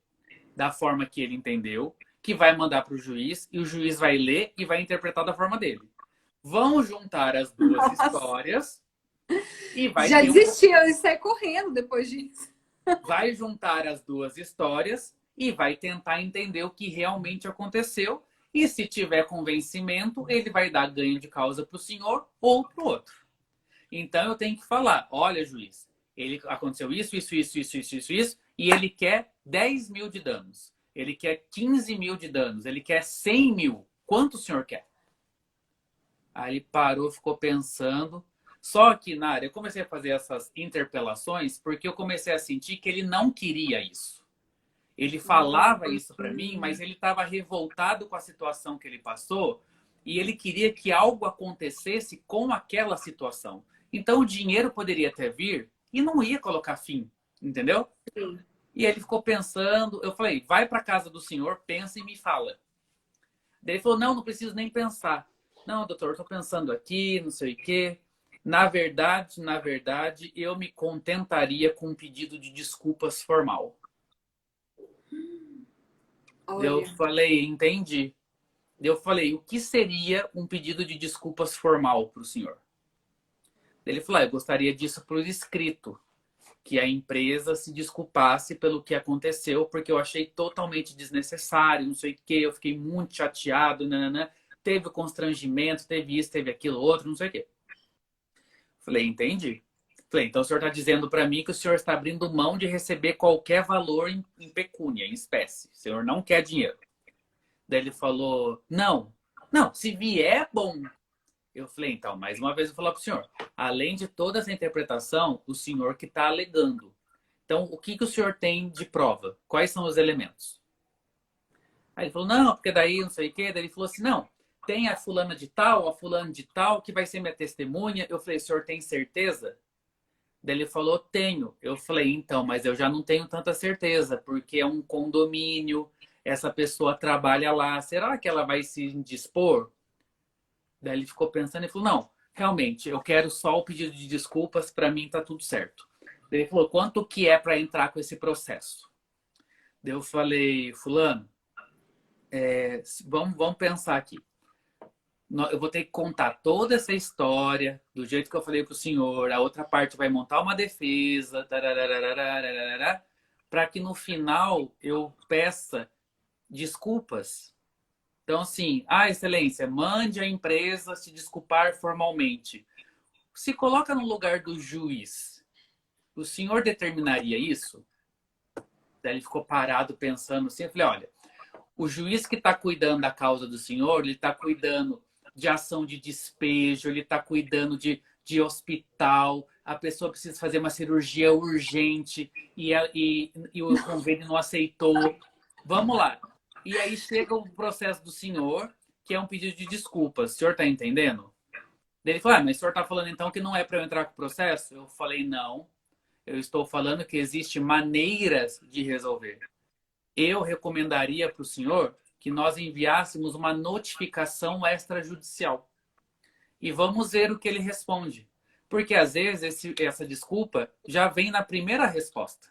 da forma que ele entendeu, que vai mandar para o juiz, e o juiz vai ler e vai interpretar da forma dele. Vão juntar as duas histórias e vai Já ter desistiu e sai correndo depois disso. vai juntar as duas histórias e vai tentar entender o que realmente aconteceu. E se tiver convencimento, ele vai dar ganho de causa para o senhor ou para o outro. Então eu tenho que falar: olha, juiz, ele aconteceu isso, e ele quer 10 mil de danos. Ele quer 15 mil de danos. Ele quer 100 mil. Quanto o senhor quer? Aí ele parou, ficou pensando. Só que, Nara, eu comecei a fazer essas interpelações porque eu comecei a sentir que ele não queria isso. Ele falava isso para mim, mas ele estava revoltado com a situação que ele passou e ele queria que algo acontecesse com aquela situação. Então o dinheiro poderia até vir e não ia colocar fim, entendeu? Sim. E ele ficou pensando. Eu falei: vai para casa do senhor, pensa e me fala. Daí ele falou: não, não preciso nem pensar. Não, doutor, estou pensando aqui, não sei o quê. Na verdade, eu me contentaria com um pedido de desculpas formal. Eu Olha, falei: entendi. Eu falei: o que seria um pedido de desculpas formal para o senhor? Ele falou: eu gostaria disso por escrito, que a empresa se desculpasse pelo que aconteceu, porque eu achei totalmente desnecessário, não sei o quê, eu fiquei muito chateado, nananã. Teve constrangimento, teve isso, teve aquilo, outro, não sei o quê. Falei: entendi. Falei: então o senhor está dizendo para mim que o senhor está abrindo mão de receber qualquer valor em pecúnia, em espécie. O senhor não quer dinheiro. Daí ele falou: não, não, se vier, é bom. Eu falei: então, mais uma vez eu vou falar para o senhor. Além de toda essa interpretação, o senhor que está alegando. Então, o que o senhor tem de prova? Quais são os elementos? Aí ele falou: não, porque daí não sei o quê. Daí ele falou assim: não, tem a fulana de tal, a fulana de tal, que vai ser minha testemunha. Eu falei: o senhor tem certeza? Daí ele falou: tenho. Eu falei: então, mas eu já não tenho tanta certeza, porque é um condomínio, essa pessoa trabalha lá, será que ela vai se indispor? Daí ele ficou pensando e falou: não, realmente, eu quero só o pedido de desculpas, para mim tá tudo certo. Daí ele falou: quanto que é para entrar com esse processo? Daí eu falei: fulano, vamos pensar aqui. Eu vou ter que contar toda essa história do jeito que eu falei para o senhor. A outra parte vai montar uma defesa, para que no final eu peça desculpas. Então, assim: excelência, mande a empresa se desculpar formalmente. Se coloca no lugar do juiz. O senhor determinaria isso? Daí ele ficou parado pensando assim. Eu falei: olha, o juiz que está cuidando da causa do senhor, ele está cuidando de ação de despejo, ele está cuidando de hospital, a pessoa precisa fazer uma cirurgia urgente e o convênio não aceitou. Vamos lá. E aí chega o processo do senhor, que é um pedido de desculpas. O senhor está entendendo? Daí ele falou: mas o senhor está falando então que não é para eu entrar com o processo? Eu falei: não. Eu estou falando que existem maneiras de resolver. Eu recomendaria para o senhor que nós enviássemos uma notificação extrajudicial. E vamos ver o que ele responde. Porque às vezes essa desculpa já vem na primeira resposta.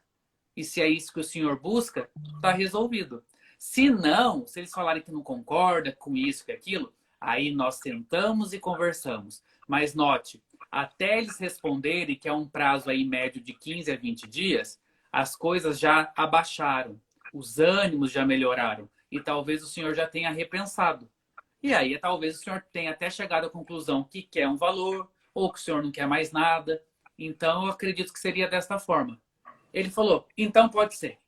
E se é isso que o senhor busca, está resolvido. Se não, se eles falarem que não concorda com isso, com aquilo, aí nós sentamos e conversamos. Mas note, até eles responderem, que é um prazo aí médio de 15 a 20 dias, as coisas já abaixaram, os ânimos já melhoraram e talvez o senhor já tenha repensado. E aí talvez o senhor tenha até chegado à conclusão que quer um valor ou que o senhor não quer mais nada. Então eu acredito que seria desta forma. Ele falou: então pode ser.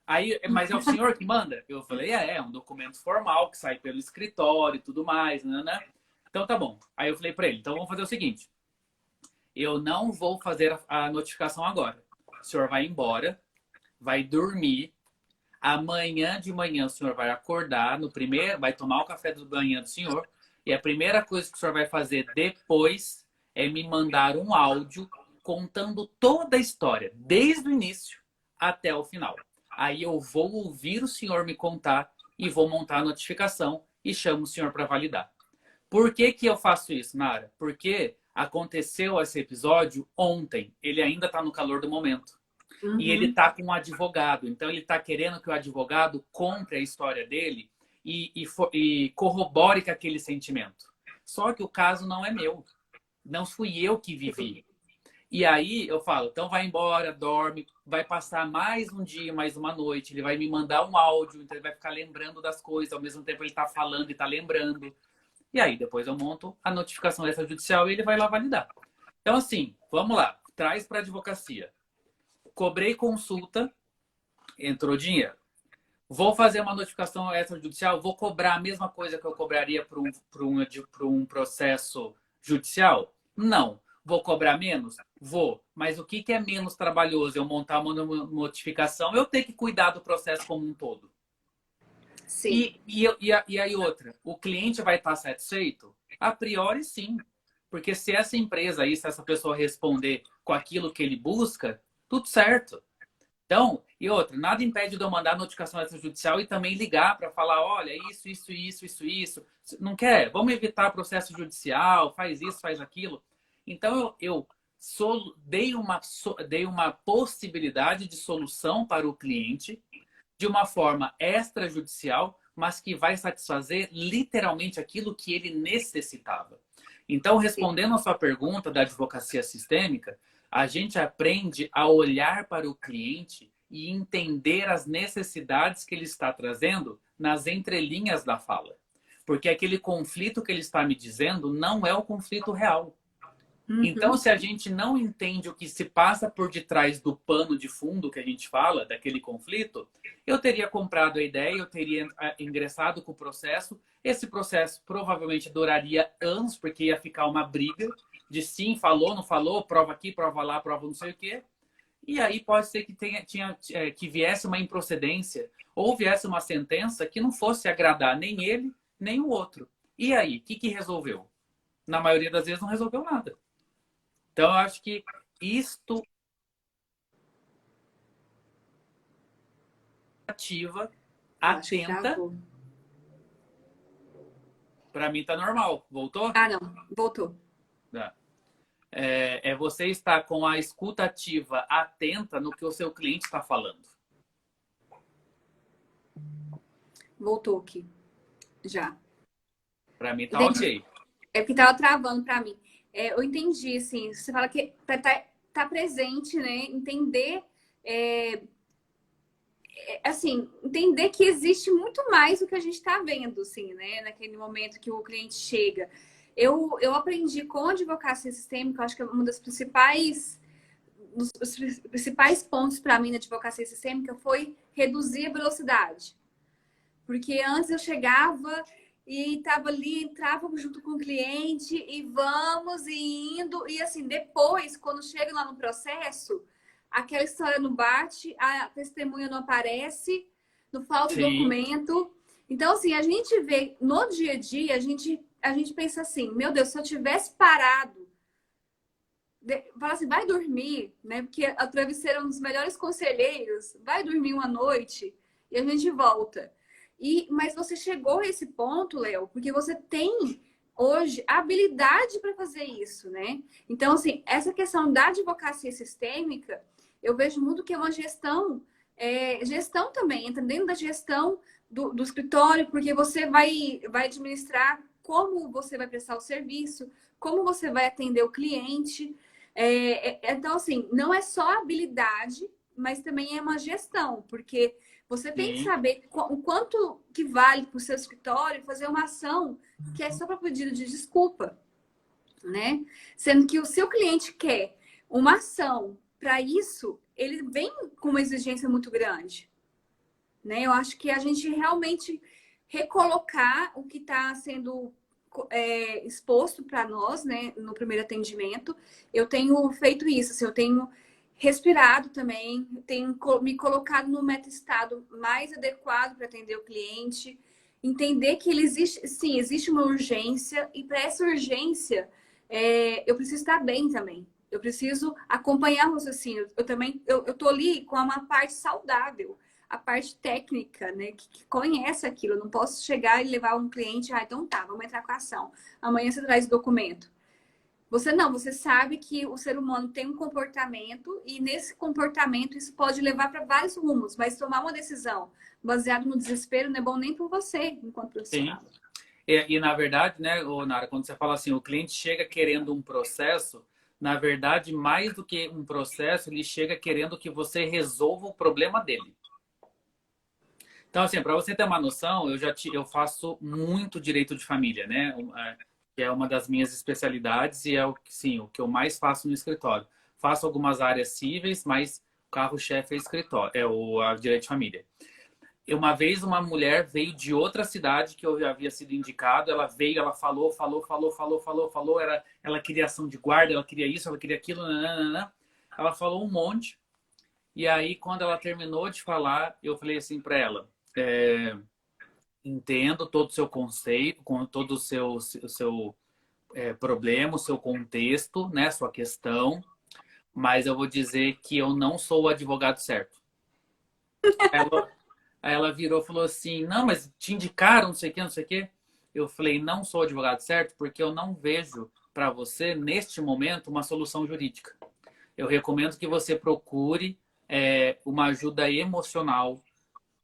Aí, mas é o senhor que manda? Eu falei: é um documento formal que sai pelo escritório e tudo mais, né? Então tá bom. Aí eu falei para ele: então vamos fazer o seguinte, eu não vou fazer a notificação agora. O senhor vai embora, vai dormir. Amanhã de manhã o senhor vai acordar, vai tomar o café da manhã do senhor, e a primeira coisa que o senhor vai fazer depois é me mandar um áudio contando toda a história, desde o início até o final. Aí eu vou ouvir o senhor me contar e vou montar a notificação e chamo o senhor para validar. Por que que eu faço isso, Nara? Porque aconteceu esse episódio ontem. Ele ainda está no calor do momento. E ele está com um advogado. Então, ele está querendo que o advogado compre a história dele e corrobore com aquele sentimento. Só que o caso não é meu. Não fui eu que vivi. E aí eu falo, então vai embora, dorme, vai passar mais um dia, mais uma noite, ele vai me mandar um áudio, então ele vai ficar lembrando das coisas, ao mesmo tempo ele está falando e está lembrando. E aí depois eu monto a notificação extrajudicial e ele vai lá validar. Então assim, vamos lá, traz para a advocacia. Cobrei consulta, entrou dinheiro. Vou fazer uma notificação extrajudicial, vou cobrar a mesma coisa que eu cobraria para um processo judicial? Não. Vou cobrar menos? Vou. Mas o que é menos trabalhoso? Eu montar uma notificação, eu ter que cuidar do processo como um todo. Sim. E aí outra, o cliente vai estar satisfeito? A priori, sim. Porque se essa empresa aí, se essa pessoa responder com aquilo que ele busca, tudo certo. Então, e outra, nada impede de eu mandar notificação extrajudicial e também ligar para falar, olha, isso. Não quer? Vamos evitar processo judicial, faz isso, faz aquilo. Então, eu dei uma possibilidade de solução para o cliente de uma forma extrajudicial, mas que vai satisfazer literalmente aquilo que ele necessitava. Então, respondendo a sua pergunta da advocacia sistêmica, a gente aprende a olhar para o cliente e entender as necessidades que ele está trazendo nas entrelinhas da fala. Porque aquele conflito que ele está me dizendo não é o conflito real. Então, se a gente não entende o que se passa por detrás do pano de fundo que a gente fala, daquele conflito, eu teria comprado a ideia, eu teria ingressado com o processo. Esse processo provavelmente duraria anos, porque ia ficar uma briga de sim, falou, não falou, prova aqui, prova lá, prova não sei o quê. E aí pode ser que que viesse uma improcedência ou viesse uma sentença que não fosse agradar nem ele, nem o outro. E aí, o que resolveu? Na maioria das vezes não resolveu nada. Então, eu acho que isto ativa, atenta. Para mim tá normal. Voltou? Ah, não. Voltou. É você estar com a escuta ativa atenta no que o seu cliente está falando. Voltou aqui. Já. Para mim tá Entendi. ok. É porque tava travando para mim. Eu entendi, assim, você fala que tá presente, né? Entender, assim, entender que existe muito mais do que a gente está vendo, assim, né? Naquele momento que o cliente chega. Eu aprendi com a advocacia sistêmica, acho que é um dos principais pontos para mim na advocacia sistêmica foi reduzir a velocidade. Porque antes eu chegava e estava ali, entrava junto com o cliente e vamos e indo. E assim, depois, quando chega lá no processo, aquela história não bate, a testemunha não aparece, não falta documento. Então, assim, a gente vê no dia a dia, a gente pensa assim, meu Deus, se eu tivesse parado, fala assim, vai dormir, né? Porque a travesseira é um dos melhores conselheiros, vai dormir uma noite e a gente volta. Mas você chegou a esse ponto, Léo, porque você tem hoje a habilidade para fazer isso, né? Então, assim, essa questão da advocacia sistêmica, eu vejo muito que é uma gestão também, entra dentro da gestão do escritório, porque você vai administrar como você vai prestar o serviço, como você vai atender o cliente. Então, assim, não é só habilidade, mas também é uma gestão, porque você tem que saber o quanto que vale para o seu escritório fazer uma ação que é só para pedido de desculpa, né? Sendo que o seu cliente quer uma ação para isso, ele vem com uma exigência muito grande, né? Eu acho que a gente realmente recolocar o que está sendo exposto para nós, né, no primeiro atendimento. Eu tenho feito isso, assim, eu tenho respirado também, tenho me colocado no meta-estado mais adequado para atender o cliente, entender que existe uma urgência, e para essa urgência eu preciso estar bem também. Eu preciso acompanhar o raciocínio. Eu tô ali com uma parte saudável, a parte técnica, né? Que conhece aquilo. Eu não posso chegar e levar um cliente, então tá, vamos entrar com a ação. Amanhã você traz o documento. Você sabe que o ser humano tem um comportamento e nesse comportamento isso pode levar para vários rumos, mas tomar uma decisão baseada no desespero não é bom nem para você, enquanto Sim. profissional. Na verdade, né, Nara, quando você fala assim, o cliente chega querendo um processo, na verdade, mais do que um processo, ele chega querendo que você resolva o problema dele. Então, assim, para você ter uma noção, eu faço muito direito de família, né? Que é uma das minhas especialidades e é sim, o que eu mais faço no escritório. Faço algumas áreas cíveis, mas o carro-chefe é escritório, a direito de família. Uma vez uma mulher veio de outra cidade que eu já havia sido indicado, ela veio, ela falou, ela queria ação de guarda, ela queria isso, ela queria aquilo, nananana. Ela falou um monte. E aí, quando ela terminou de falar, eu falei assim para ela: entendo todo o seu conceito, com todo o seu problema, o seu contexto, né, sua questão, mas eu vou dizer que eu não sou o advogado certo. Ela, Aí ela virou e falou assim: não, mas te indicaram, não sei o que, não sei o que. Eu falei: não sou o advogado certo porque eu não vejo para você, neste momento, uma solução jurídica. Eu recomendo que você procure uma ajuda emocional,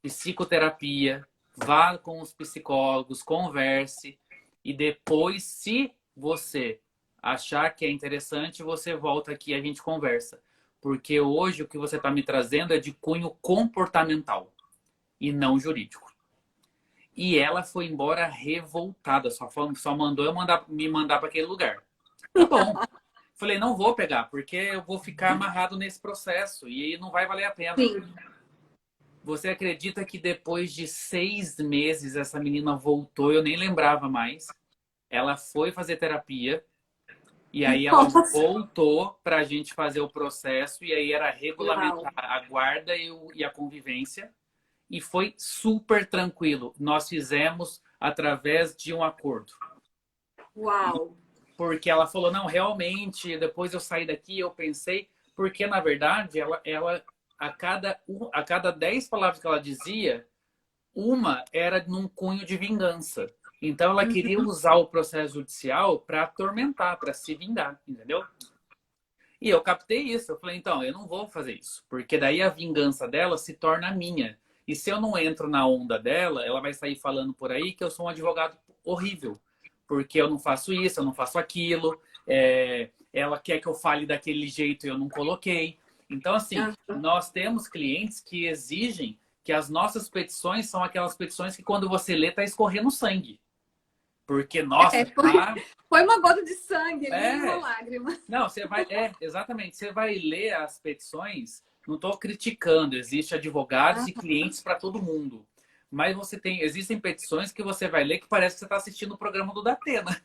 psicoterapia, vá com os psicólogos, converse e depois, se você achar que é interessante, você volta aqui e a gente conversa. Porque hoje o que você está me trazendo é de cunho comportamental e não jurídico. E ela foi embora revoltada, só mandou me mandar para aquele lugar. Tá bom. Falei, não vou pegar, porque eu vou ficar amarrado nesse processo e aí não vai valer a pena. Sim. Você acredita que depois de 6 meses essa menina voltou? Eu nem lembrava mais. Ela foi fazer terapia e aí ela Nossa. voltou para a gente fazer o processo e aí era Uau. regulamentar a guarda e a convivência. E foi super tranquilo. Nós fizemos através de um acordo. Uau. Porque ela falou, não, realmente, depois eu saí daqui, eu pensei, porque na verdade, ela a cada 10 palavras que ela dizia, uma era num cunho de vingança. Então ela queria usar o processo judicial para atormentar, para se vingar, entendeu? E eu captei isso. Eu falei, então, eu não vou fazer isso, porque daí a vingança dela se torna minha. E se eu não entro na onda dela, ela vai sair falando por aí que eu sou um advogado horrível, porque eu não faço isso, eu não faço aquilo, ela quer que eu fale daquele jeito e eu não coloquei. Então, assim, nós temos clientes que exigem que as nossas petições são aquelas petições que quando você lê tá escorrendo sangue. Porque, nossa, foi uma gota de sangue, uma é, lágrima. não, você vai. Exatamente. Você vai ler as petições. Não estou criticando, existem advogados e clientes para todo mundo. Mas existem petições que você vai ler que parece que você está assistindo o programa do Datena.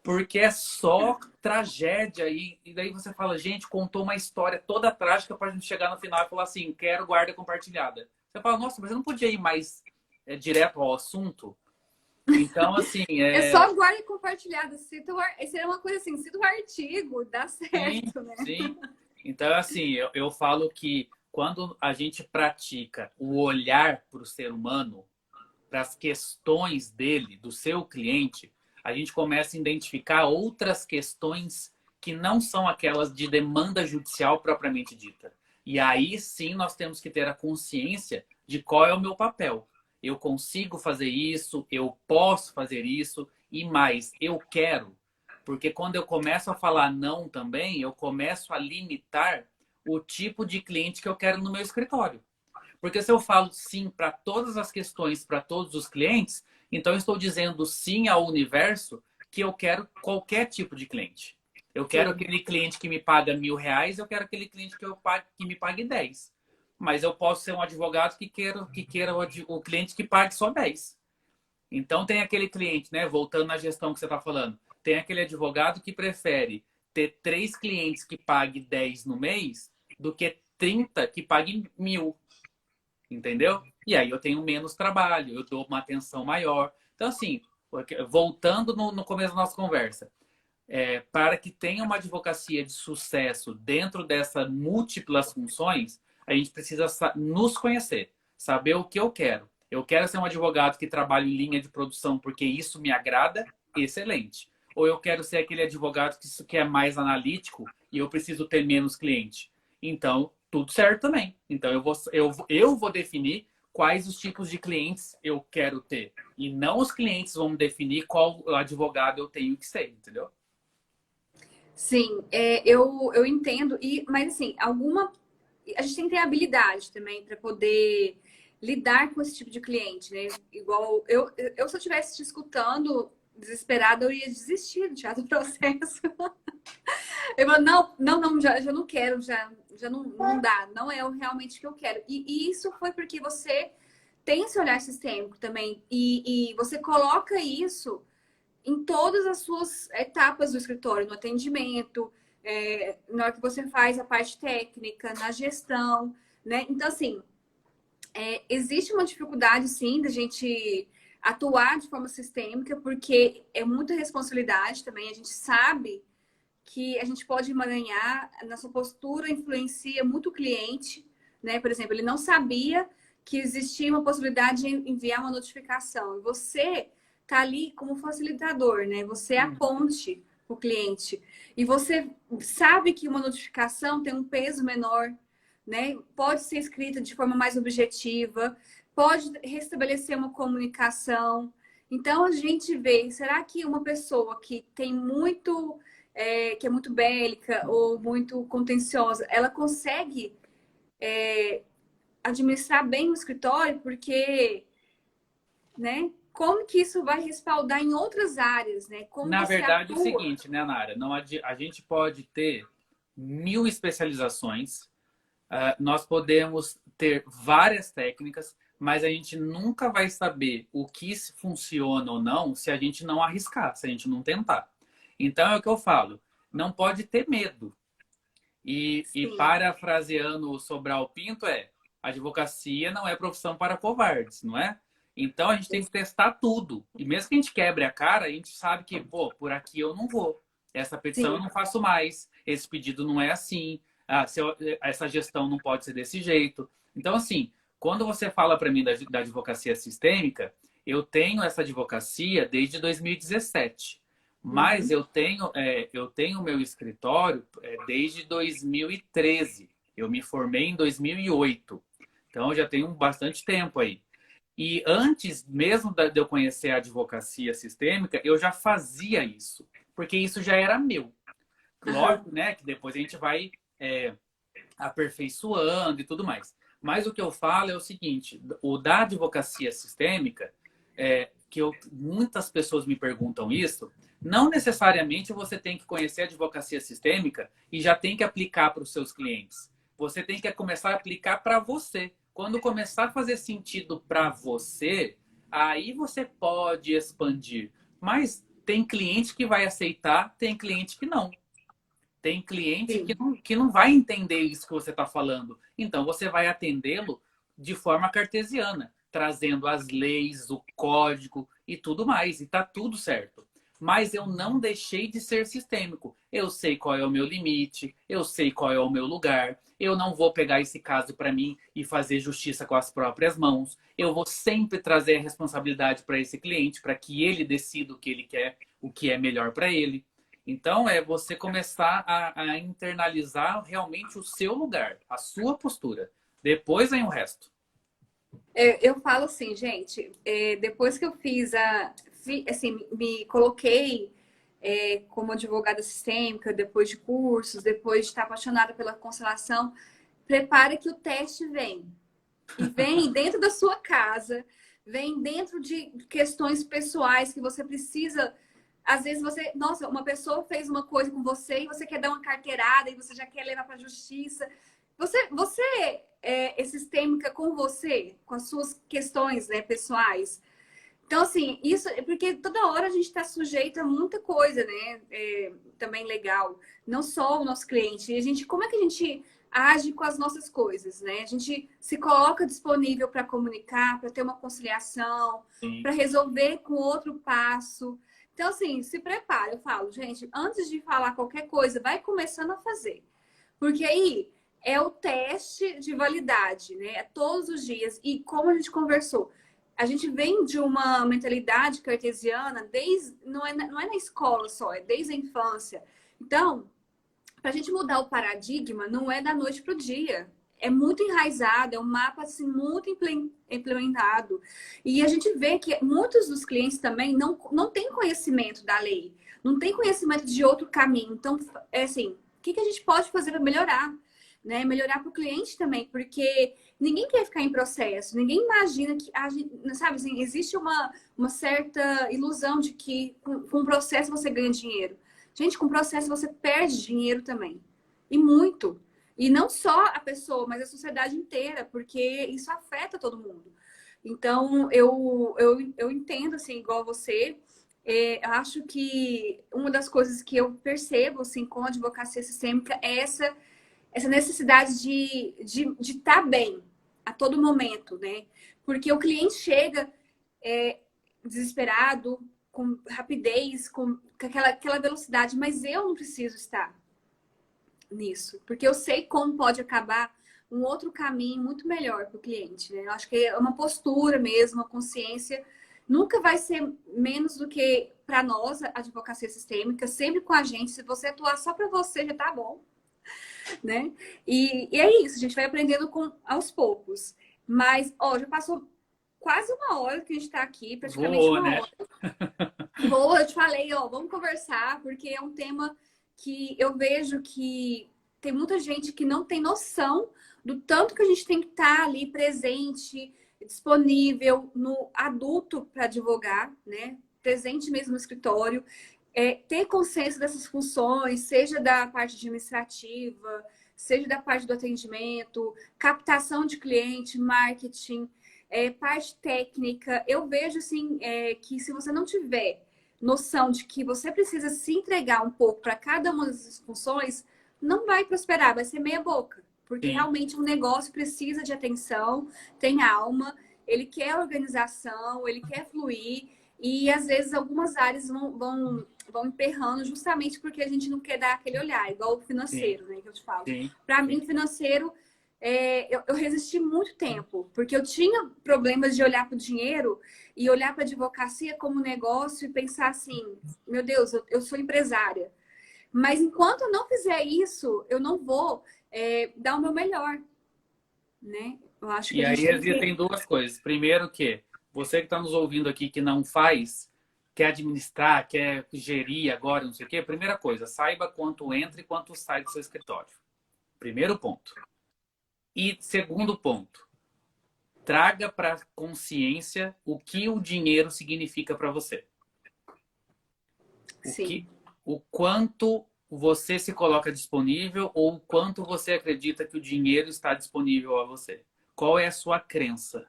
Porque é só tragédia. E daí você fala, gente, contou uma história toda trágica para a gente chegar no final e falar assim, quero guarda compartilhada. Você fala, nossa, mas eu não podia ir mais direto ao assunto? Então, assim. É só guarda compartilhada. Seria uma coisa assim, cita o artigo, dá certo, né? Sim. Então, assim, eu falo que quando a gente pratica o olhar para o ser humano, para as questões dele, do seu cliente, a gente começa a identificar outras questões que não são aquelas de demanda judicial propriamente dita. E aí sim nós temos que ter a consciência de qual é o meu papel. Eu consigo fazer isso, eu posso fazer isso e mais, eu quero. Porque quando eu começo a falar não também, eu começo a limitar o tipo de cliente que eu quero no meu escritório. Porque se eu falo sim para todas as questões, para todos os clientes, então eu estou dizendo sim ao universo que eu quero qualquer tipo de cliente. Eu quero aquele cliente que me paga R$ 1.000, eu quero aquele cliente que me pague 10. Mas eu posso ser um advogado que queira o cliente que pague só 10. Então tem aquele cliente, né? Voltando na gestão que você está falando, tem aquele advogado que prefere ter 3 clientes que pague 10 no mês do que 30 que pague 1.000. Entendeu? E aí eu tenho menos trabalho, eu dou uma atenção maior. Então, assim, voltando no começo da nossa conversa, para que tenha uma advocacia de sucesso dentro dessas múltiplas funções, a gente precisa nos conhecer, saber o que eu quero. Eu quero ser um advogado que trabalha em linha de produção porque isso me agrada, excelente. Ou eu quero ser aquele advogado que é mais analítico e eu preciso ter menos cliente. Então, tudo certo também. Então, eu vou definir quais os tipos de clientes eu quero ter. E não os clientes vão definir qual advogado eu tenho que ser, entendeu? Sim, eu entendo. Mas assim, a gente tem que ter habilidade também para poder lidar com esse tipo de cliente, né? Igual se eu estivesse te escutando desesperada, eu ia desistir já do processo. Eu falo, não, já não quero, já não dá, não é realmente o que eu quero. E isso foi porque você tem esse olhar sistêmico também, e você coloca isso em todas as suas etapas do escritório, no atendimento, na hora que você faz a parte técnica, na gestão, né? Então, assim, existe uma dificuldade, sim, da gente atuar de forma sistêmica, porque é muita responsabilidade também. A gente sabe que a gente pode emaranhar, a nossa postura influencia muito o cliente, né? Por exemplo, ele não sabia que existia uma possibilidade de enviar uma notificação. Você está ali como facilitador, né? Você é a ponte para o cliente. E você sabe que uma notificação tem um peso menor, né? Pode ser escrita de forma mais objetiva, pode restabelecer uma comunicação. Então, a gente vê, será que uma pessoa que tem muito que é muito bélica ou muito contenciosa, ela consegue administrar bem o escritório, porque, né? Como que isso vai respaldar em outras áreas, né? Como Na você verdade, é o atua? seguinte, né, Nara? Não, a gente pode ter 1000 especializações, nós podemos ter várias técnicas, mas a gente nunca vai saber o que funciona ou não se a gente não arriscar, se a gente não tentar. Então é o que eu falo, não pode ter medo. E Sim, parafraseando o Sobral Pinto, a advocacia não é profissão para covardes, não é? Então a gente tem que testar tudo. E mesmo que a gente quebre a cara, a gente sabe que, pô, por aqui eu não vou. Essa petição eu sim. não faço mais. Esse pedido não é assim. Essa gestão não pode ser desse jeito. Então, assim, quando você fala para mim da advocacia sistêmica, eu tenho essa advocacia desde 2017. Mas Uhum. eu tenho meu escritório desde 2013. Eu me formei em 2008. Então, eu já tenho bastante tempo aí. E antes mesmo de eu conhecer a advocacia sistêmica, eu já fazia isso, porque isso já era meu. Aham. Lógico, né, que depois a gente vai aperfeiçoando e tudo mais. Mas o que eu falo é o seguinte: o da advocacia sistêmica, muitas pessoas me perguntam isso, não necessariamente você tem que conhecer a advocacia sistêmica e já tem que aplicar para os seus clientes. Você tem que começar a aplicar para você. Quando começar a fazer sentido para você, aí você pode expandir. Mas tem cliente que vai aceitar, tem cliente que não. Tem cliente Sim. que não vai entender isso que você está falando. Então, você vai atendê-lo de forma cartesiana, trazendo as leis, o código e tudo mais. E está tudo certo. Mas eu não deixei de ser sistêmico. Eu sei qual é o meu limite, eu sei qual é o meu lugar. Eu não vou pegar esse caso para mim e fazer justiça com as próprias mãos. Eu vou sempre trazer a responsabilidade para esse cliente, para que ele decida o que ele quer, o que é melhor para ele. Então, é você começar a internalizar realmente o seu lugar, a sua postura. Depois vem o resto. Eu falo assim, gente, depois que eu assim, me coloquei como advogada sistêmica, depois de cursos, depois de estar apaixonada pela constelação, prepare que o teste vem. E vem dentro da sua casa, vem dentro de questões pessoais que você precisa. Às vezes nossa, uma pessoa fez uma coisa com você e você quer dar uma carteirada e você já quer levar para a justiça. Você é sistêmica com você, com as suas questões, né, pessoais. Então, assim, isso é porque toda hora a gente está sujeito a muita coisa, né? Também legal. Não só o nosso cliente. E como é que a gente age com as nossas coisas, né? A gente se coloca disponível para comunicar, para ter uma conciliação, para resolver com outro passo. Então, assim, se prepara. Eu falo, gente, antes de falar qualquer coisa, vai começando a fazer. Porque aí é o teste de validade, né? É todos os dias. E como a gente conversou, a gente vem de uma mentalidade cartesiana não é na escola só, é desde a infância. Então, para a gente mudar o paradigma, não é da noite para o dia. É muito enraizado, é um mapa assim, muito implementado. E a gente vê que muitos dos clientes também não têm conhecimento da lei, não têm conhecimento de outro caminho. Então, é assim, o que a gente pode fazer para melhorar? Né? Melhorar para o cliente também, porque ninguém quer ficar em processo, ninguém imagina que, sabe, assim, existe uma certa ilusão de que com o processo você ganha dinheiro. Gente, com o processo você perde dinheiro também. E muito. E não só a pessoa, mas a sociedade inteira, porque isso afeta todo mundo. Então, eu entendo, assim, igual você, acho que uma das coisas que eu percebo, assim, com a advocacia sistêmica é essa necessidade de estar bem a todo momento, né? Porque o cliente chega desesperado, com rapidez, com aquela velocidade, mas eu não preciso estar nisso, porque eu sei como pode acabar um outro caminho muito melhor para o cliente, né? Eu acho que é uma postura mesmo, uma consciência. Nunca vai ser menos do que para nós, a advocacia sistêmica, sempre com a gente. Se você atuar só para você, já tá bom, né? E é isso, a gente vai aprendendo aos poucos. Mas, ó, já passou quase uma hora que a gente está aqui, praticamente Voou, uma né? hora. Boa, eu te falei, ó, vamos conversar, porque é um tema que eu vejo que tem muita gente que não tem noção do tanto que a gente tem que estar ali presente, disponível no adulto para advogar, né? Presente mesmo no escritório, ter consciência dessas funções, seja da parte administrativa, seja da parte do atendimento, captação de cliente, marketing, parte técnica. Eu vejo assim que se você não tiver noção de que você precisa se entregar um pouco para cada uma dessas funções, não vai prosperar, vai ser meia boca. Porque Sim, realmente um negócio precisa de atenção, tem alma, ele quer organização, ele quer fluir, e às vezes algumas áreas vão emperrando justamente porque a gente não quer dar aquele olhar, igual o sim, financeiro, né, que eu te falo. sim, Para sim. mim, financeiro, eu resisti muito tempo, porque eu tinha problemas de olhar para o dinheiro e olhar para a advocacia como negócio e pensar assim, meu Deus, eu sou empresária. Mas enquanto eu não fizer isso, eu não vou dar o meu melhor, né? Eu acho que E a gente aí tem que... existem duas coisas. Primeiro que você que está nos ouvindo aqui que não faz, quer administrar, quer gerir agora, não sei o quê, primeira coisa, saiba quanto entra e quanto sai do seu escritório. Primeiro ponto. E segundo ponto, traga para consciência o que o dinheiro significa para você. Sim, O quanto você se coloca disponível ou o quanto você acredita que o dinheiro está disponível a você. Qual é a sua crença?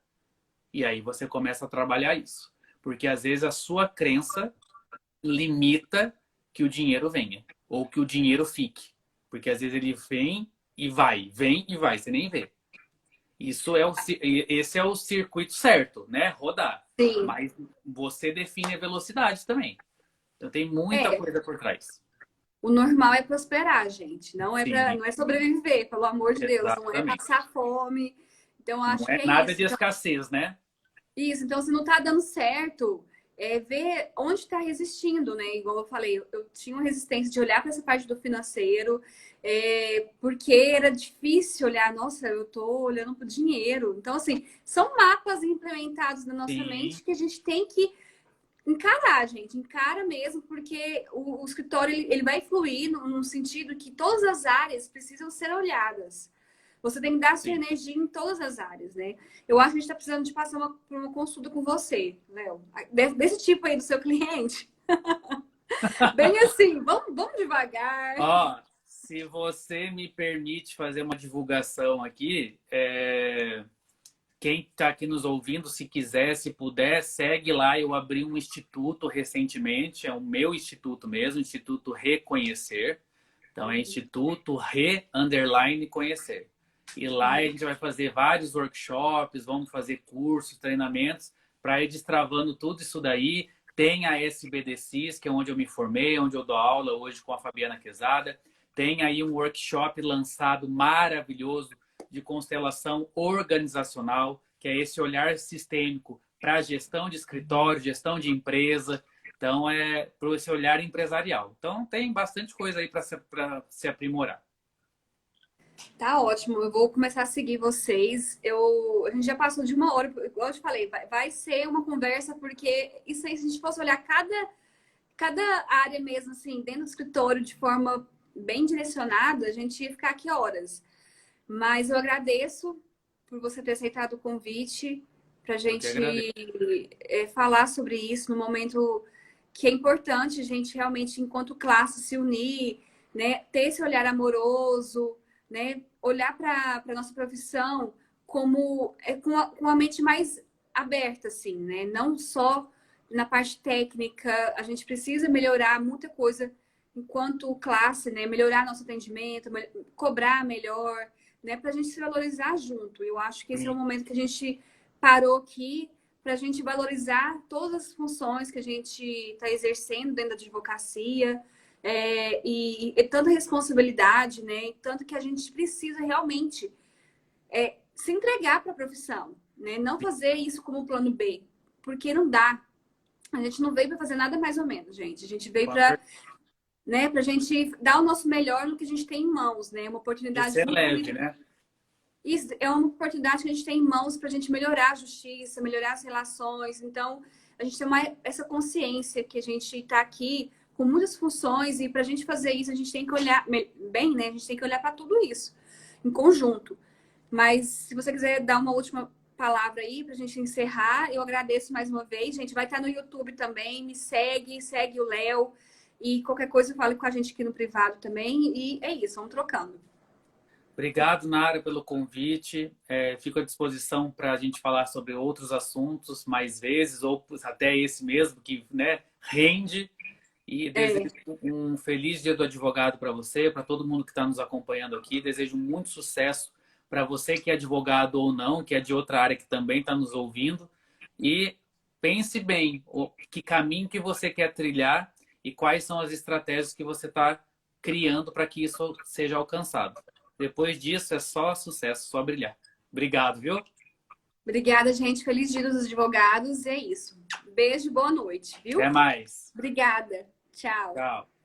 E aí você começa a trabalhar isso. Porque às vezes a sua crença limita que o dinheiro venha ou que o dinheiro fique. Porque às vezes ele vem e vai, você nem vê. Esse é o circuito certo, né? Rodar. sim. Mas você define a velocidade também. Então tem muita É, coisa por trás. o normal é prosperar, gente. Sim, Não é sobreviver, pelo amor de Deus. Não é exatamente. passar fome. Então, Não acho que é é nada isso. de escassez, né? Isso, então se não tá dando certo, ver onde está resistindo, né? Igual eu falei, eu tinha uma resistência de olhar para essa parte do financeiro, porque era difícil olhar, nossa, eu tô olhando para o dinheiro. Então, assim, são mapas implementados na nossa Sim, mente que a gente tem que encarar, gente, encara mesmo, porque o escritório ele vai fluir no sentido que todas as áreas precisam ser olhadas. Você tem que dar sua sim. energia em todas as áreas, né? Eu acho que a gente está precisando de passar por uma consulta com você, Léo. Desse tipo aí do seu cliente. Bem assim, vamos devagar. Ó, se você me permite fazer uma divulgação aqui, quem está aqui nos ouvindo, se quiser, se puder, segue lá. Eu abri um instituto recentemente, é o meu instituto mesmo, Instituto Reconhecer. Então é Instituto Re_Conhecer. E lá a gente vai fazer vários workshops, vamos fazer cursos, treinamentos, para ir destravando tudo isso daí. Tem a SBDCs, que é onde eu me formei, onde eu dou aula hoje com a Fabiana Quezada. Tem aí um workshop lançado maravilhoso de constelação organizacional, que é esse olhar sistêmico para gestão de escritório, gestão de empresa. Então, é para esse olhar empresarial. Então, tem bastante coisa aí para se aprimorar. Tá ótimo, eu vou começar a seguir vocês. A gente já passou de 1 hora, igual eu te falei, vai ser uma conversa, porque isso aí, se a gente fosse olhar cada área mesmo, assim, dentro do escritório, de forma bem direcionada, a gente ia ficar aqui horas. Mas eu agradeço por você ter aceitado o convite para a gente falar sobre isso no momento que é importante a gente realmente, enquanto classe, se unir, né? Ter esse olhar amoroso, né? Olhar para a nossa profissão como com a mente mais aberta, assim, né? Não só na parte técnica, a gente precisa melhorar muita coisa enquanto classe, né? Melhorar nosso atendimento, cobrar melhor, né? Para a gente se valorizar junto. Eu acho que esse é o momento que a gente parou aqui para a gente valorizar todas as funções que a gente está exercendo dentro da advocacia. E tanta responsabilidade, né? E tanto que a gente precisa realmente se entregar para a profissão, né? Não fazer isso como plano B, porque não dá. A gente não veio para fazer nada mais ou menos, gente. A gente veio para, né, para a gente dar o nosso melhor no que a gente tem em mãos, né? Uma oportunidade Isso é leve, né? Isso é uma oportunidade que a gente tem em mãos para a gente melhorar a justiça, melhorar as relações. Então, a gente tem essa consciência que a gente está aqui com muitas funções, e para a gente fazer isso, a gente tem que olhar bem, né? A gente tem que olhar para tudo isso em conjunto. Mas se você quiser dar uma última palavra aí para a gente encerrar, eu agradeço mais uma vez. Gente, vai estar no YouTube também. Me segue o Léo. E qualquer coisa, fale com a gente aqui no privado também. E é isso, vamos trocando. Obrigado, Nara, pelo convite. Fico à disposição para a gente falar sobre outros assuntos mais vezes, ou até esse mesmo, que, né, rende. E desejo um feliz Dia do Advogado para você, para todo mundo que está nos acompanhando aqui. Desejo muito sucesso para você que é advogado ou não, que é de outra área que também está nos ouvindo. E pense bem que caminho que você quer trilhar e quais são as estratégias que você está criando para que isso seja alcançado. Depois disso é só sucesso, só brilhar. Obrigado, viu? Obrigada, gente. Feliz Dia dos Advogados. E é isso. Beijo, boa noite, viu? Até mais. Obrigada. Tchau. Tchau.